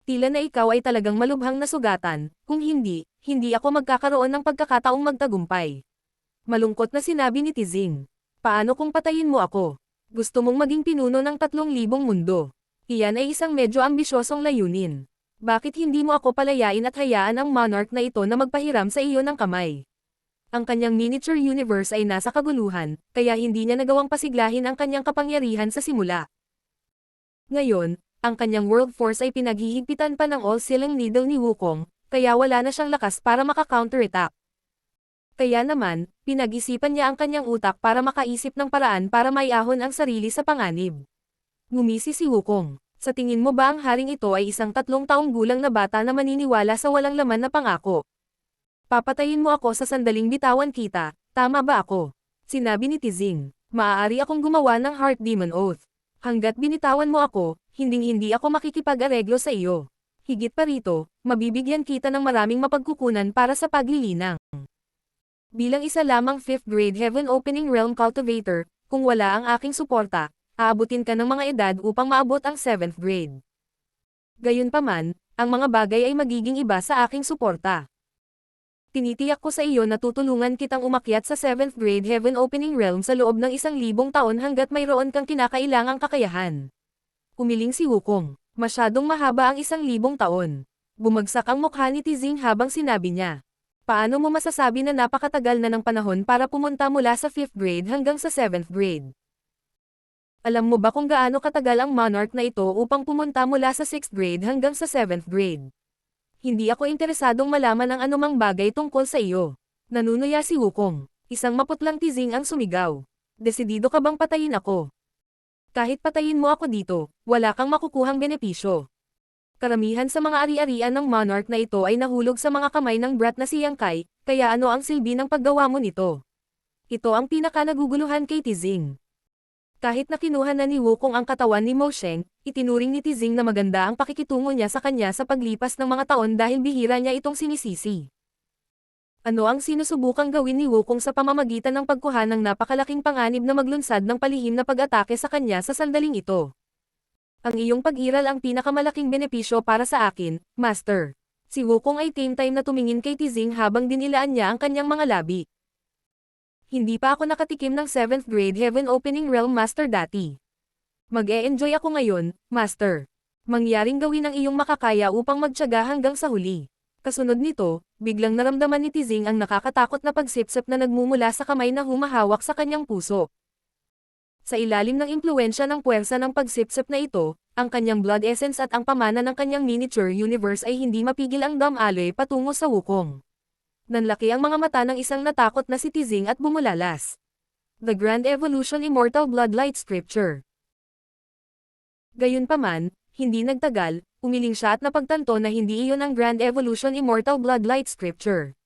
Tila na ikaw ay talagang malubhang nasugatan, kung hindi, hindi ako magkakaroon ng pagkakataong magtagumpay. Malungkot na sinabi ni Tizing. Paano kung patayin mo ako? Gusto mong maging pinuno ng 3,000 mundo. Iyan ay isang medyo ambisyosong layunin. Bakit hindi mo ako palayain at hayaan ang monarch na ito na magpahiram sa iyo ng kamay? Ang kanyang miniature universe ay nasa kaguluhan, kaya hindi niya nagawang pasiglahin ang kanyang kapangyarihan sa simula. Ngayon, ang kanyang world force ay pinaghihigpitan pa ng All Silang Needle ni Wukong, kaya wala na siyang lakas para maka-counterattack. Kaya naman, pinag-isipan niya ang kanyang utak para makaisip ng paraan para maiahon ang sarili sa panganib. Ngumisi si Wukong. Sa tingin mo ba ang haring ito ay isang 3 taong gulang na bata na maniniwala sa walang laman na pangako? Papatayin mo ako sa sandaling bitawan kita, tama ba ako? Sinabi ni Tizing. Maaari akong gumawa ng Heart Demon Oath. Hanggat binitawan mo ako, hinding-hindi ako makikipag-areglo sa iyo. Higit pa rito, mabibigyan kita ng maraming mapagkukunan para sa paglilinang. Bilang isa lamang 5th grade Heaven Opening Realm Cultivator, kung wala ang aking suporta, aabutin ka ng mga edad upang maabot ang 7th grade. Gayunpaman, ang mga bagay ay magiging iba sa aking suporta. Tinitiyak ko sa iyo na tutulungan kitang umakyat sa 7th grade Heaven Opening Realm sa loob ng 1,000 taon hanggat mayroon kang kinakailangang kakayahan. Umiling si Wukong. Masyadong mahaba ang 1,000 taon. Bumagsak ang mukha ni Tizing habang sinabi niya. Paano mo masasabi na napakatagal na ng panahon para pumunta mula sa 5th grade hanggang sa 7th grade? Alam mo ba kung gaano katagal ang monarch na ito upang pumunta mula sa 6th grade hanggang sa 7th grade? Hindi ako interesadong malaman ang anumang bagay tungkol sa iyo. Nanunuya si Wukong. Isang maputlang Tizing ang sumigaw. Desidido ka bang patayin ako? Kahit patayin mo ako dito, wala kang makukuhang benepisyo. Karamihan sa mga ari-arian ng monarch na ito ay nahulog sa mga kamay ng brat na si Yang Kai, kaya ano ang silbi ng paggawa mo nito? Ito ang pinaka-naguguluhan kay Tizing. Kahit na kinuha na ni Wukong ang katawan ni Mosheng, itinuring ni Tizing na maganda ang pakikitungo niya sa kanya sa paglipas ng mga taon dahil bihira niya itong sinisisi. Ano ang sinusubukang gawin ni Wukong sa pamamagitan ng pagkuha ng napakalaking panganib na maglunsad ng palihim na pag-atake sa kanya sa sandaling ito? Ang iyong pag-iral ang pinakamalaking benepisyo para sa akin, Master. Si Wukong ay time na tumingin kay Tizing habang dinilaan niya ang kanyang mga labi. Hindi pa ako nakatikim ng 7th grade Heaven Opening Realm Master dati. Mag-e-enjoy ako ngayon, Master. Mangyaring gawin ang iyong makakaya upang magtiyaga hanggang sa huli. Kasunod nito, biglang naramdaman ni Tizing ang nakakatakot na pagsipsip na nagmumula sa kamay na humahawak sa kanyang puso. Sa ilalim ng impluwensya ng puwersa ng pagsipsip na ito, ang kanyang blood essence at ang pamana ng kanyang miniature universe ay hindi mapigil ang damaloy patungo sa Wukong. Nanlaki ang mga mata ng isang natakot na si Tizing at bumulalas. The Grand Evolution Immortal Bloodlight Scripture. Gayunpaman, hindi nagtagal, umiling siya at napagtanto na hindi iyon ang Grand Evolution Immortal Bloodlight Scripture.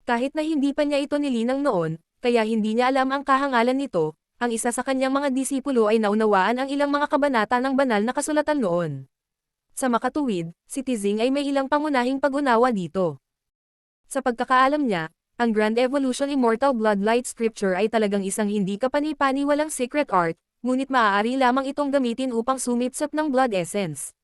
Kahit na hindi pa niya ito nilinang noon, kaya hindi niya alam ang kahangalan nito, ang isa sa kanyang mga disipulo ay naunawaan ang ilang mga kabanata ng banal na kasulatan noon. Sa makatuwid, si Tizing ay may ilang pangunahing pag-unawa dito. Sa pagkakaalam niya, ang Grand Evolution Immortal Bloodlight Scripture ay talagang isang hindi kapani-paniwalang secret art, ngunit maaari lamang itong gamitin upang sumipsip ng blood essence.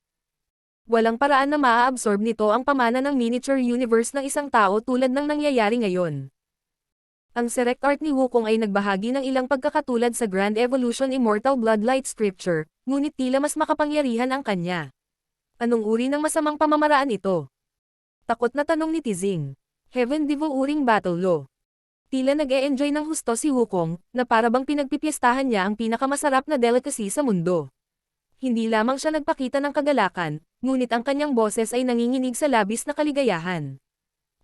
Walang paraan na maa-absorb nito ang pamana ng miniature universe ng isang tao tulad ng nangyayari ngayon. Ang Select Art ni Wukong ay nagbahagi ng ilang pagkakatulad sa Grand Evolution Immortal Bloodlight Scripture, ngunit tila mas makapangyarihan ang kanya. Anong uri ng masamang pamamaraan ito? Takot na tanong ni Tizing. Heaven Devouring Battle Law. Tila nag-e-enjoy ng husto si Wukong, na para bang pinagpipiestahan niya ang pinakamasarap na delicacy sa mundo. Hindi lamang siya nagpakita ng kagalakan, ngunit ang kanyang boses ay nanginginig sa labis na kaligayahan.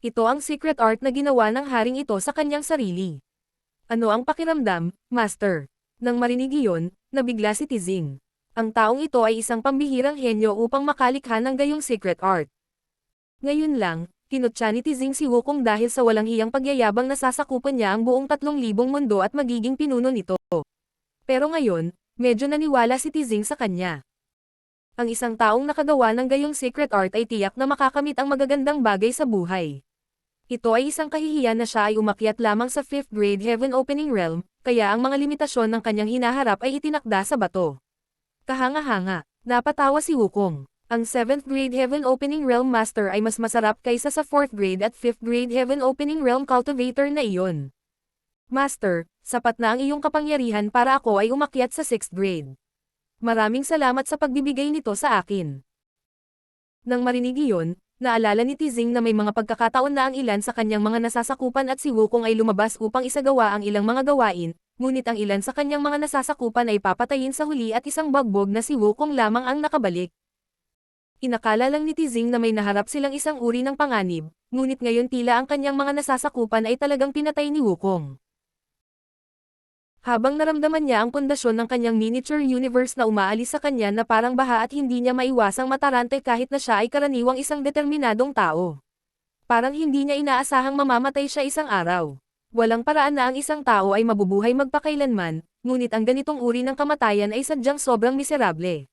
Ito ang secret art na ginawa ng haring ito sa kanyang sarili. Ano ang pakiramdam, Master? Nang marinig iyon, nabigla si Tizing. Ang taong ito ay isang pambihirang henyo upang makalikha ng gayong secret art. Ngayon lang, kinutya ni Tizing si Wukong dahil sa walang hiyang pagyayabang na sasakupan niya ang buong 3,000 mundo at magiging pinuno nito. Pero ngayon, medyo naniwala si Tizing sa kanya. Ang isang taong nakagawa ng gayong secret art ay tiyak na makakamit ang magagandang bagay sa buhay. Ito ay isang kahihiyan na siya ay umakyat lamang sa 5th grade Heaven Opening Realm, kaya ang mga limitasyon ng kanyang hinaharap ay itinakda sa bato. Kahanga-hanga, napatawa si Wukong. Ang 7th grade Heaven Opening Realm Master ay mas masarap kaysa sa 4th grade at 5th grade Heaven Opening Realm Cultivator na iyon. Master, sapat na ang iyong kapangyarihan para ako ay umakyat sa 6th grade. Maraming salamat sa pagbibigay nito sa akin. Nang marinig iyon, naalala ni Tizing na may mga pagkakataon na ang ilan sa kanyang mga nasasakupan at si Wukong ay lumabas upang isagawa ang ilang mga gawain, ngunit ang ilan sa kanyang mga nasasakupan ay papatayin sa huli at isang bagbog na si Wukong lamang ang nakabalik. Inakala lang ni Tizing na may naharap silang isang uri ng panganib, ngunit ngayon tila ang kanyang mga nasasakupan ay talagang pinatay ni Wukong. Habang naramdaman niya ang pundasyon ng kanyang miniature universe na umaalis sa kanya na parang baha at hindi niya maiwasang matarante kahit na siya ay karaniwang isang determinadong tao. Parang hindi niya inaasahang mamamatay siya isang araw. Walang paraan na ang isang tao ay mabubuhay magpakailanman, ngunit ang ganitong uri ng kamatayan ay sadyang sobrang miserable.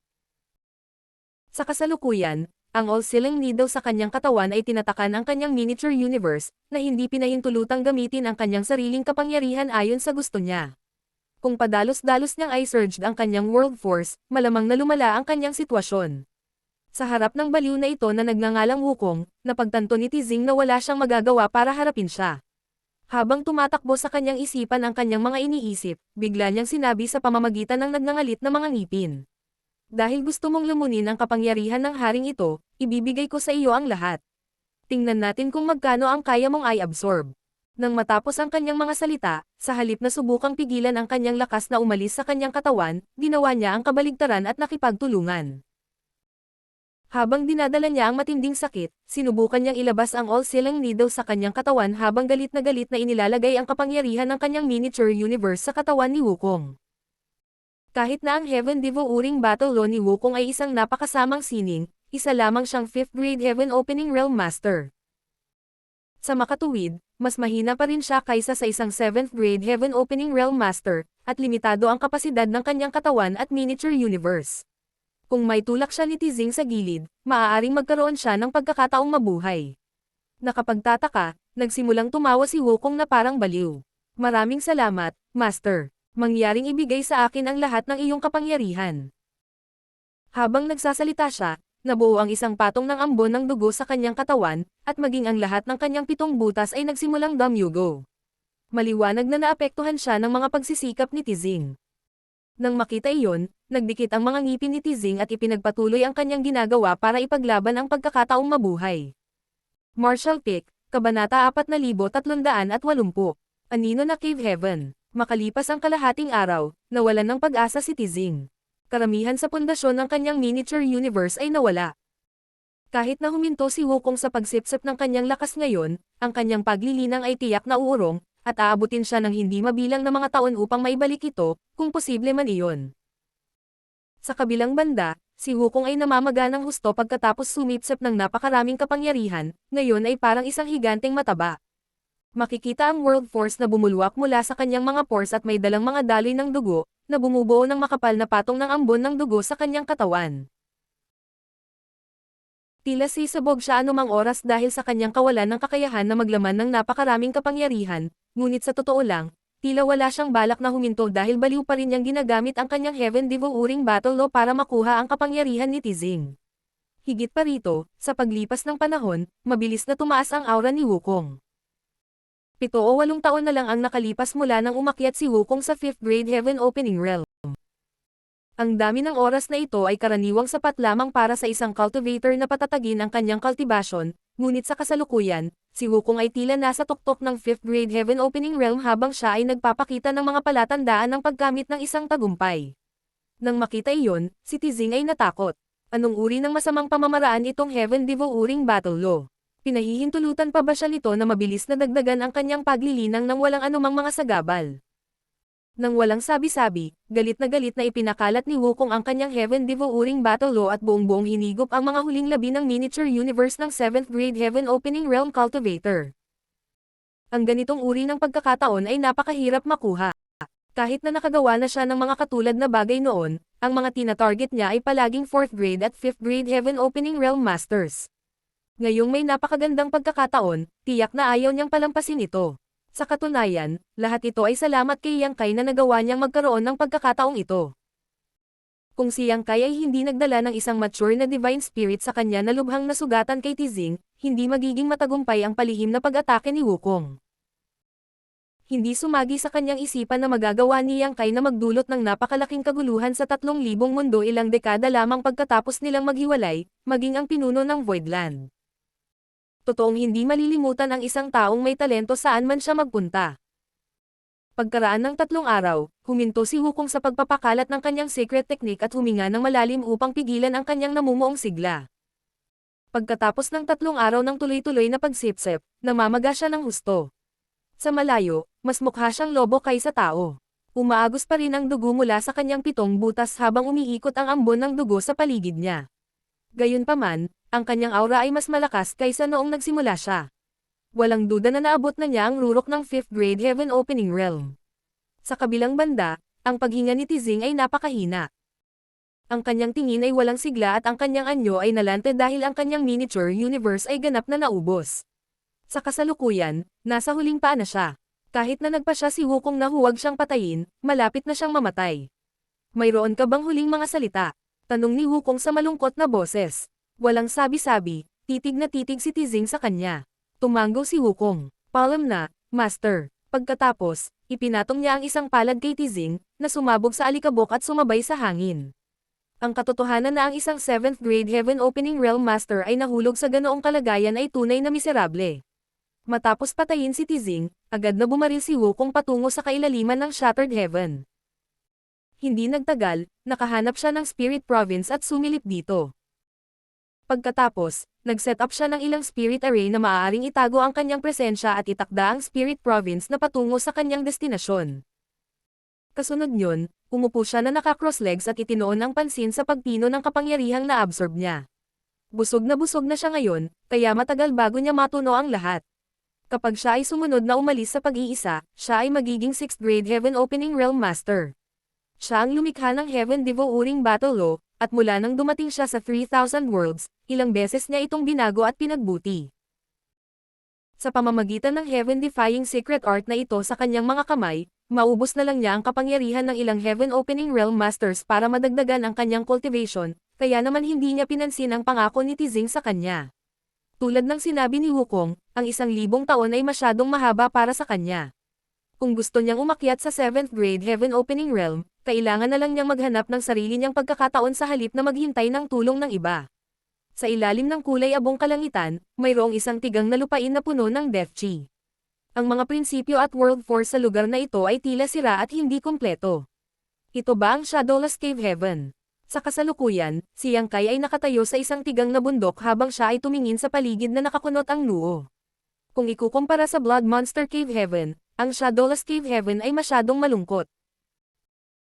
Sa kasalukuyan, ang all-sealing needle sa kanyang katawan ay tinatakan ang kanyang miniature universe, na hindi pinahintulutang gamitin ang kanyang sariling kapangyarihan ayon sa gusto niya. Kung padalos-dalos niyang i-surged ang kanyang world force, malamang na lumala ang kanyang sitwasyon. Sa harap ng baliw na ito na nagngangalang Wukong, napagtanto ni Tizing na wala siyang magagawa para harapin siya. Habang tumatakbo sa kanyang isipan ang kanyang mga iniisip, bigla niyang sinabi sa pamamagitan ng nagngangalit na mga ngipin. Dahil gusto mong lumunin ang kapangyarihan ng haring ito, ibibigay ko sa iyo ang lahat. Tingnan natin kung magkano ang kaya mong i-absorb. Nang matapos ang kanyang mga salita, sa halip na subukang pigilan ang kanyang lakas na umalis sa kanyang katawan, ginawa niya ang kabaligtaran at nakipagtulungan. Habang dinadala niya ang matinding sakit, sinubukan niyang ilabas ang all-sealing needle sa kanyang katawan habang galit na inilalagay ang kapangyarihan ng kanyang miniature universe sa katawan ni Wukong. Kahit na ang Heaven Devouring Battle Law ni Wukong ay isang napakasamang sining, isa lamang siyang 5th grade Heaven Opening Realm Master. Sa makatuwid, mas mahina pa rin siya kaysa sa isang 7th grade Heaven Opening Realm Master, at limitado ang kapasidad ng kanyang katawan at miniature universe. Kung may tulak siya ni Tizing sa gilid, maaaring magkaroon siya ng pagkakataong mabuhay. Nakapagtataka, nagsimulang tumawa si Wukong na parang baliw. Maraming salamat, Master. Mangyaring ibigay sa akin ang lahat ng iyong kapangyarihan. Habang nagsasalita siya, nabuo ang isang patong ng ambon ng dugo sa kanyang katawan, at maging ang lahat ng kanyang 7 butas ay nagsimulang dumyugo. Maliwanag na naapektuhan siya ng mga pagsisikap ni Tizing. Nang makita iyon, Nagdikit ang mga ngipin ni Tizing at ipinagpatuloy ang kanyang ginagawa para ipaglaban ang pagkakataong mabuhay. Martial Pick, Kabanata 4380. Anino na Cave Heaven. Makalipas ang kalahating araw, nawalan ng pag-asa si Tizing. Karamihan sa pundasyon ng kanyang miniature universe ay nawala. Kahit na huminto si Wukong sa pagsipsip ng kanyang lakas ngayon, ang kanyang paglilinang ay tiyak na uurong, at aabutin siya ng hindi mabilang na mga taon upang maibalik ito, kung posible man iyon. Sa kabilang banda, si Wukong ay namamaga ng husto pagkatapos sumipsip ng napakaraming kapangyarihan, ngayon ay parang isang higanteng mataba. Makikita ang world force na bumulwak mula sa kanyang mga pores at may dalang mga daloy ng dugo, na bumubuo ng makapal na patong ng ambon ng dugo sa kanyang katawan. Tila sisabog siya anumang oras dahil sa kanyang kawalan ng kakayahan na maglaman ng napakaraming kapangyarihan, ngunit sa totoo lang, tila wala siyang balak na huminto dahil baliw pa rin niyang ginagamit ang kanyang Heaven Devouring Battle Law para makuha ang kapangyarihan ni Tizing. Higit pa rito, sa paglipas ng panahon, mabilis na tumaas ang aura ni Wukong. 7 o 8 taon na lang ang nakalipas mula nang umakyat si Wukong sa 5th grade Heaven Opening Realm. Ang dami ng oras na ito ay karaniwang sapat lamang para sa isang cultivator na patatagin ang kanyang cultivation, ngunit sa kasalukuyan, si Wukong ay tila nasa tuktok ng 5th grade Heaven Opening Realm habang siya ay nagpapakita ng mga palatandaan ng paggamit ng isang tagumpay. Nang makita iyon, si Tizing ay natakot. Anong uri ng masamang pamamaraan itong Heaven Devouring Battle Law? Pinahihintulutan pa ba siya nito na mabilis na dagdagan ang kanyang paglilinang nang walang anumang mga sagabal? Nang walang sabi-sabi, galit na ipinakalat ni Wukong ang kanyang Heaven Devouring Battle Law at buong-buong hinigop ang mga huling labi ng miniature universe ng 7th grade Heaven Opening Realm Cultivator. Ang ganitong uri ng pagkakataon ay napakahirap makuha. Kahit na nakagawa na siya ng mga katulad na bagay noon, ang mga tina-target niya ay palaging 4th grade at 5th grade Heaven Opening Realm Masters. Ngayong may napakagandang pagkakataon, tiyak na ayaw niyang palampasin ito. Sa katunayan, lahat ito ay salamat kay Yang Kai na nagawa niyang magkaroon ng pagkakataong ito. Kung si Yang Kai ay hindi nagdala ng isang mature na divine spirit sa kanya na lubhang nasugatan kay Tizing, hindi magiging matagumpay ang palihim na pag-atake ni Wukong. Hindi sumagi sa kanyang isipan na magagawa ni Yang Kai na magdulot ng napakalaking kaguluhan sa 3,000 mundo ilang dekada lamang pagkatapos nilang maghiwalay, maging ang pinuno ng Voidland. Totoong hindi malilimutan ang isang taong may talento saan man siya magpunta. Pagkaraan ng 3 araw, huminto si Wukong sa pagpapakalat ng kanyang secret technique at huminga ng malalim upang pigilan ang kanyang namumuong sigla. Pagkatapos ng 3 araw ng tuloy-tuloy na pagsipsip, namamaga siya ng husto. Sa malayo, mas mukha siyang lobo kaysa tao. Umaagos pa rin ang dugo mula sa kanyang 7 butas habang umiikot ang ambon ng dugo sa paligid niya. Gayunpaman, ang kanyang aura ay mas malakas kaysa noong nagsimula siya. Walang duda na naabot na niya ang rurok ng 5th grade Heaven Opening Realm. Sa kabilang banda, ang paghinga ni Tizing ay napakahina. Ang kanyang tingin ay walang sigla at ang kanyang anyo ay nalante dahil ang kanyang miniature universe ay ganap na naubos. Sa kasalukuyan, nasa huling paa na siya. Kahit na nagpa siya si Wukong na huwag siyang patayin, malapit na siyang mamatay. Mayroon ka bang huling mga salita? Tanong ni Wukong sa malungkot na boses. Walang sabi-sabi, titig na titig si Tizing sa kanya. Tumanggo si Wukong. Paalam na, Master. Pagkatapos, ipinatong niya ang isang palad kay Tizing, na sumabog sa alikabok at sumabay sa hangin. Ang katotohanan na ang isang 7th grade Heaven Opening Realm Master ay nahulog sa ganoong kalagayan ay tunay na miserable. Matapos patayin si Tizing, agad na bumaril si Wukong patungo sa kailaliman ng Shattered Heaven. Hindi nagtagal, nakahanap siya ng Spirit Province at sumilip dito. Pagkatapos, nag-set up siya ng ilang spirit array na maaaring itago ang kanyang presensya at itakda ang Spirit Province na patungo sa kanyang destinasyon. Kasunod nyon, umupo siya na naka-cross legs at itinoon ang pansin sa pagpino ng kapangyarihang na-absorb niya. Busog na siya ngayon, kaya matagal bago niya matuno ang lahat. Kapag siya ay sumunod na umalis sa pag-iisa, siya ay magiging 6th grade Heaven Opening Realm Master. Siya ang lumikha ng Heaven Devouring Battle Law, at mula nang dumating siya sa 3,000 worlds, ilang beses niya itong binago at pinagbuti. Sa pamamagitan ng Heaven-defying secret art na ito sa kanyang mga kamay, maubos na lang niya ang kapangyarihan ng ilang Heaven Opening Realm Masters para madagdagan ang kanyang cultivation, kaya naman hindi niya pinansin ang pangako ni Tizing sa kanya. Tulad ng sinabi ni Wukong, ang 1,000 taon ay masyadong mahaba para sa kanya. Kung gusto niyang umakyat sa 7th grade Heaven Opening Realm, kailangan na lang niyang maghanap ng sarili niyang pagkakataon sa halip na maghintay ng tulong ng iba. Sa ilalim ng kulay abong kalangitan, mayroong isang tigang na lupain na puno ng Death Chi. Ang mga prinsipyo at world force sa lugar na ito ay tila sira at hindi kumpleto. Ito ba ang Shadowless Cave Heaven? Sa kasalukuyan, si Yang Kai ay nakatayo sa isang tigang na bundok habang siya ay tumingin sa paligid na nakakunot ang noo. Kung ikukumpara sa Blood Monster Cave Heaven, ang Shadowless Cave Heaven ay masyadong malungkot.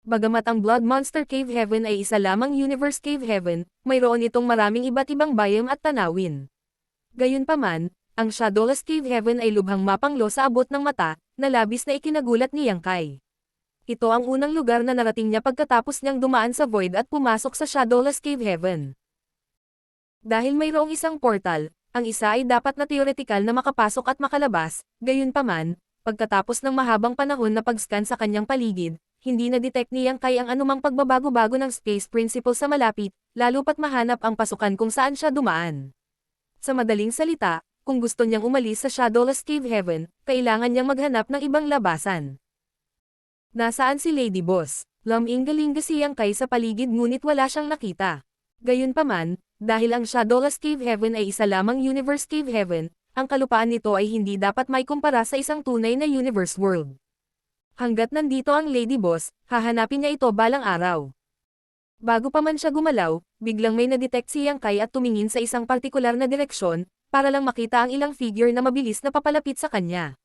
Bagamat ang Blood Monster Cave Heaven ay isa lamang Universe Cave Heaven, mayroon itong maraming iba't ibang biome at tanawin. Gayunpaman, ang Shadowless Cave Heaven ay lubhang mapanglo sa abot ng mata, na labis na ikinagulat ni Yang Kai. Ito ang unang lugar na narating niya pagkatapos niyang dumaan sa Void at pumasok sa Shadowless Cave Heaven. Dahil mayroong isang portal, ang isa ay dapat na teoretikal na makapasok at makalabas, gayunpaman, pagkatapos ng mahabang panahon na pag-scan sa kanyang paligid, hindi na-detect ni Yang Kai ang anumang pagbabago-bago ng space principle sa malapit, lalo pat mahanap ang pasukan kung saan siya dumaan. Sa madaling salita, kung gusto niyang umalis sa Shadowless Cave Heaven, kailangan niyang maghanap ng ibang labasan. Nasaan si Lady Boss? Laming-galing si Yang Kai sa paligid ngunit wala siyang nakita. Gayunpaman, dahil ang Shadowless Cave Heaven ay isa lamang Universe Cave Heaven, ang kalupaan nito ay hindi dapat may kumpara sa isang tunay na Universe World. Hanggat nandito ang Lady Boss, hahanapin niya ito balang araw. Bago pa man siya gumalaw, biglang may na-detect si Yang Kai at tumingin sa isang partikular na direksyon, para lang makita ang ilang figure na mabilis na papalapit sa kanya.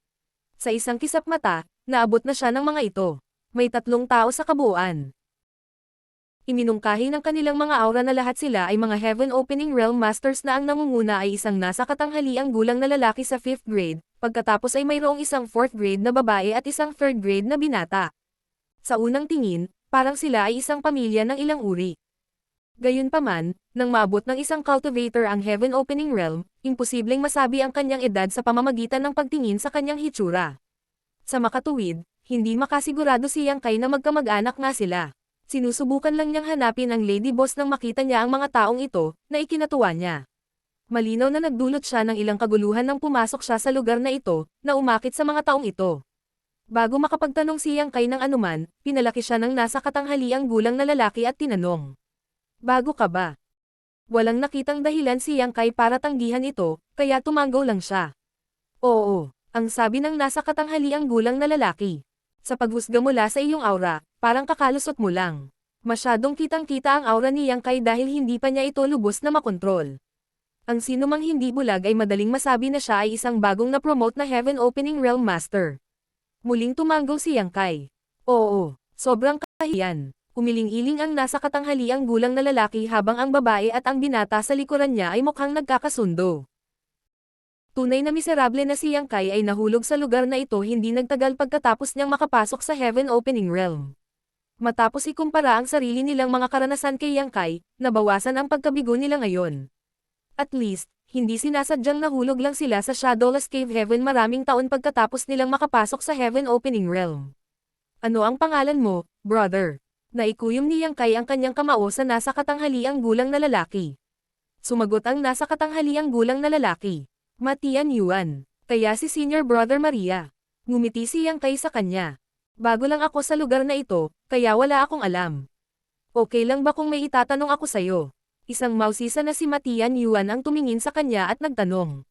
Sa isang kisap mata, naabot na siya ng mga ito. May 3 tao sa kabuuan. Iminungkahi ng kanilang mga aura na lahat sila ay mga Heaven Opening Realm Masters na ang nangunguna ay isang nasa katanghaliang gulang na lalaki sa 5th grade, pagkatapos ay mayroong isang 4th grade na babae at isang 3rd grade na binata. Sa unang tingin, parang sila ay isang pamilya ng ilang uri. Gayunpaman, nang maabot ng isang cultivator ang Heaven Opening Realm, imposibleng masabi ang kanyang edad sa pamamagitan ng pagtingin sa kanyang hitsura. Sa makatuwid, hindi makasigurado si Yang Kai na magkamag-anak nga sila. Sinusubukan lang niyang hanapin ang Lady Boss nang makita niya ang mga taong ito, na ikinatuwa niya. Malinaw na nagdulot siya ng ilang kaguluhan nang pumasok siya sa lugar na ito, na umakit sa mga taong ito. Bago makapagtanong si Yang Kai ng anuman, pinalaki siya ng nasa katanghaliang gulang na lalaki at tinanong. Bago ka ba? Walang nakitang dahilan si Yang Kai para tanggihan ito, kaya tumanggaw lang siya. Oo, ang sabi ng nasa katanghaliang gulang na lalaki. Sa paghusga mula sa iyong aura, parang kakalusot mo lang. Masyadong kitang-kita ang aura ni Yang Kai dahil hindi pa niya ito lubos na makontrol. Ang sinumang hindi bulag ay madaling masabi na siya ay isang bagong na-promote na Heaven Opening Realm Master. Muling tumanggaw si Yang Kai. Oo, sobrang kahiyan. Umiling-iling ang nasa katanghaliang gulang na lalaki habang ang babae at ang binata sa likuran niya ay mukhang nagkakasundo. Tunay na miserable na si Yang Kai ay nahulog sa lugar na ito hindi nagtagal pagkatapos niyang makapasok sa Heaven Opening Realm. Matapos ikumpara ang sarili nilang mga karanasan kay Yang Kai, nabawasan ang pagkabigo nila ngayon. At least, hindi sinasadyang nahulog lang sila sa Shadowless Cave Heaven maraming taon pagkatapos nilang makapasok sa Heaven Opening Realm. Ano ang pangalan mo, brother? Naikuyom ni Yang Kai ang kanyang kamao sa nasa katanghaliang gulang na lalaki. Sumagot ang nasa katanghaliang gulang na lalaki. Matian Yuan. Kaya si Senior Brother Maria. Ngumiti si Yang Kai sa kanya. Bago lang ako sa lugar na ito, kaya wala akong alam. Okay lang ba kung may itatanong ako sa'yo? Isang mausisa na si Matian Yuan ang tumingin sa kanya at nagtanong.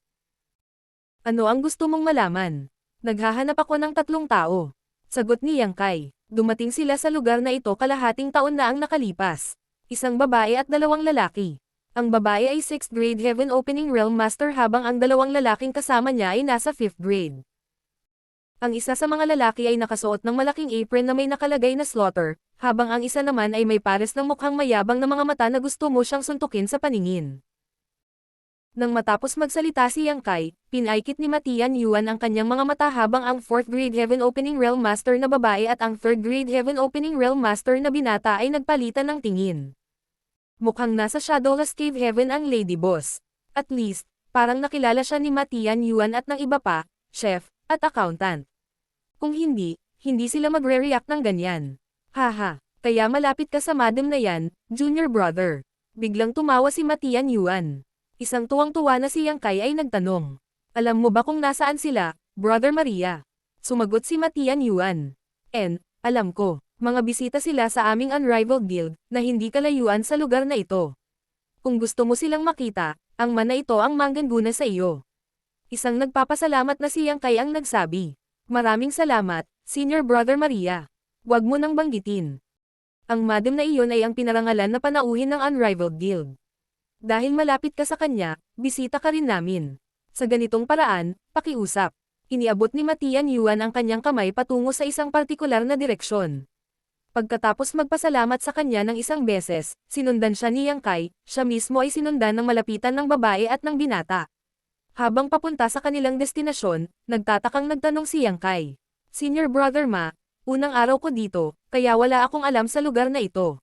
Ano ang gusto mong malaman? Naghahanap ako ng 3 tao. Sagot ni Yang Kai. Dumating sila sa lugar na ito kalahating taon na ang nakalipas. Isang babae at 2 lalaki. Ang babae ay 6th grade Heaven Opening Realm Master habang ang 2 lalaking kasama niya ay nasa 5th grade. Ang isa sa mga lalaki ay nakasuot ng malaking apron na may nakalagay na slaughter, habang ang isa naman ay may pares ng mukhang mayabang na mga mata na gusto mo siyang suntukin sa paningin. Nang matapos magsalita si Yang Kai, pinaikit ni Matian Yuan ang kanyang mga mata habang ang 4th grade Heaven Opening Realm Master na babae at ang 3rd grade Heaven Opening Realm Master na binata ay nagpalitan ng tingin. Mukhang nasa Shadowless Cave Heaven ang Lady Boss. At least, parang nakilala siya ni Matian Yuan at ng iba pa, chef, at accountant. Kung hindi, hindi sila magre-react ng ganyan. Haha, kaya malapit ka sa madam na yan, junior brother. Biglang tumawa si Matian Yuan. Isang tuwang-tuwa na si Yang Kai ay nagtanong. Alam mo ba kung nasaan sila, Brother Maria? Sumagot si Matian Yuan. Alam ko, mga bisita sila sa aming unrivaled guild, na hindi kalayuan sa lugar na ito. Kung gusto mo silang makita, ang mana ito ang manggaguna sa iyo. Isang nagpapasalamat na si Yang Kai ang nagsabi. Maraming salamat, Senior Brother Maria. Huwag mo nang banggitin. Ang madam na iyon ay ang pinarangalan na panauhin ng unrivaled guild. Dahil malapit ka sa kanya, bisita ka rin namin. Sa ganitong paraan, pakiusap. Iniabot ni Matian Yuan ang kanyang kamay patungo sa isang partikular na direksyon. Pagkatapos magpasalamat sa kanya ng isang beses, sinundan siya ni Yang Kai, siya mismo ay sinundan ng malapitan ng babae at ng binata. Habang papunta sa kanilang destinasyon, nagtatakang nagtanong si Yang Kai. Senior Brother Ma, unang araw ko dito, kaya wala akong alam sa lugar na ito.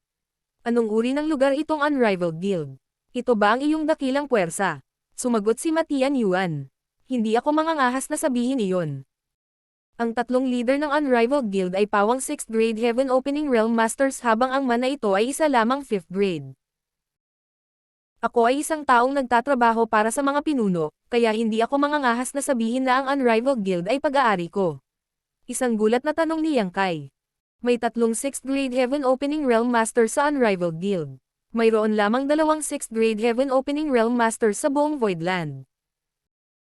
Anong uri ng lugar itong unrivaled guild? Ito ba ang iyong dakilang puwersa? Sumagot si Matian Yuan. Hindi ako mangangahas na sabihin iyon. Ang tatlong leader ng Unrivaled Guild ay pawang 6th grade Heaven Opening Realm Masters habang ang mana ito ay isa lamang 5th grade. Ako ay isang taong nagtatrabaho para sa mga pinuno, kaya hindi ako mangangahas na sabihin na ang Unrivaled Guild ay pag-aari ko. Isang gulat na tanong ni Yang Kai. May tatlong 6th grade Heaven Opening Realm Masters sa Unrivaled Guild. Mayroon lamang dalawang 6th grade Heaven Opening Realm Masters sa buong Voidland.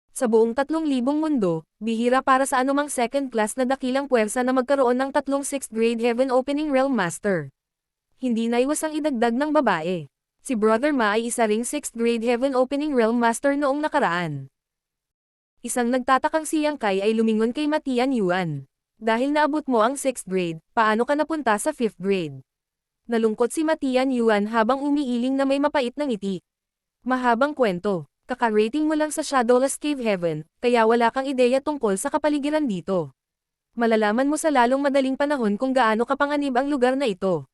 Sa buong 3,000 mundo, bihira para sa anumang second class na dakilang puwersa na magkaroon ng tatlong 6th grade Heaven Opening Realm Master. Hindi naiwasang idagdag ng babae. Si Brother Ma ay isa ring 6th grade Heaven Opening Realm Master noong nakaraan. Isang nagtatakang si Yang Kai ay lumingon kay Matian Yuan. Dahil naabot mo ang 6th grade, paano ka napunta sa 5th grade? Nalungkot si Matian Yuan habang umiiling na may mapait na ngiti. Mahabang kwento. Kaka-rating mo lang sa Shadowless Cave Heaven, kaya wala kang ideya tungkol sa kapaligiran dito. Malalaman mo sa lalong madaling panahon kung gaano kapanganib ang lugar na ito.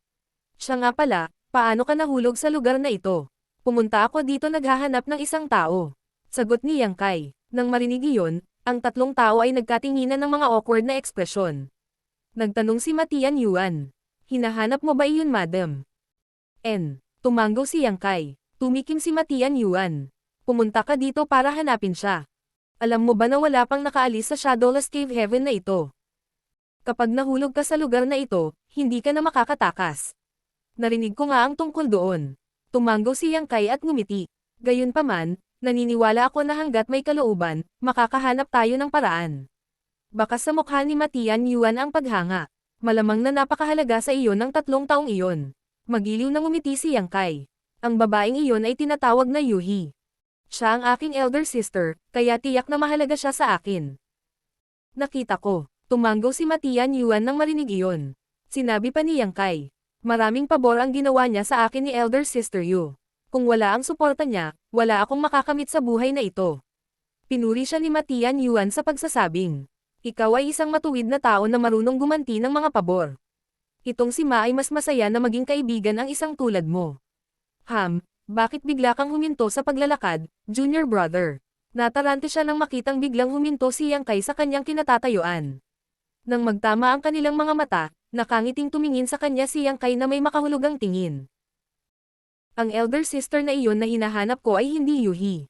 Siya nga pala, paano ka nahulog sa lugar na ito? Pumunta ako dito naghahanap ng isang tao. Sagot ni Yang Kai. Nang marinig iyon, ang tatlong tao ay nagkatinginan ng mga awkward na ekspresyon. Nagtanong si Matian Yuan. Hinahanap mo ba iyon, madam? Tumango si Yang Kai. Tumikim si Matian Yuan. Pumunta ka dito para hanapin siya. Alam mo ba na wala pang nakaalis sa Shadowless Cave Heaven na ito? Kapag nahulog ka sa lugar na ito, hindi ka na makakatakas. Narinig ko nga ang tungkol doon. Tumango si Yang Kai at ngumiti. Gayunpaman, naniniwala ako na hanggat may kalooban, makakahanap tayo ng paraan. Baka sa mukha ni Matian Yuan ang paghanga. Malamang na napakahalaga sa iyo ng 3 taong iyon. Magiliw na ngumiti si Yang Kai. Ang babaeng iyon ay tinatawag na Yuhi. Siya ang aking elder sister, kaya tiyak na mahalaga siya sa akin. Nakita ko. Tumango si Matian Yuan nang marinig iyon. Sinabi pa ni Yang Kai. Maraming pabor ang ginawa niya sa akin ni elder sister Yu. Kung wala ang suporta niya, wala akong makakamit sa buhay na ito. Pinuri siya ni Matian Yuan sa pagsasabing. Ikaw ay isang matuwid na tao na marunong gumanti ng mga pabor. Itong si Ma ay mas masaya na maging kaibigan ang isang tulad mo. Bakit bigla kang huminto sa paglalakad, junior brother? Natarante siya nang makitang biglang huminto si Yang Kai sa kanyang kinatatayuan. Nang magtama ang kanilang mga mata, nakangiting tumingin sa kanya si Yang Kai na may makahulugang tingin. Ang elder sister na iyon na hinahanap ko ay hindi Yuhi.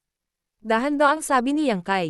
Dahan-daang sabi ni Yang Kai.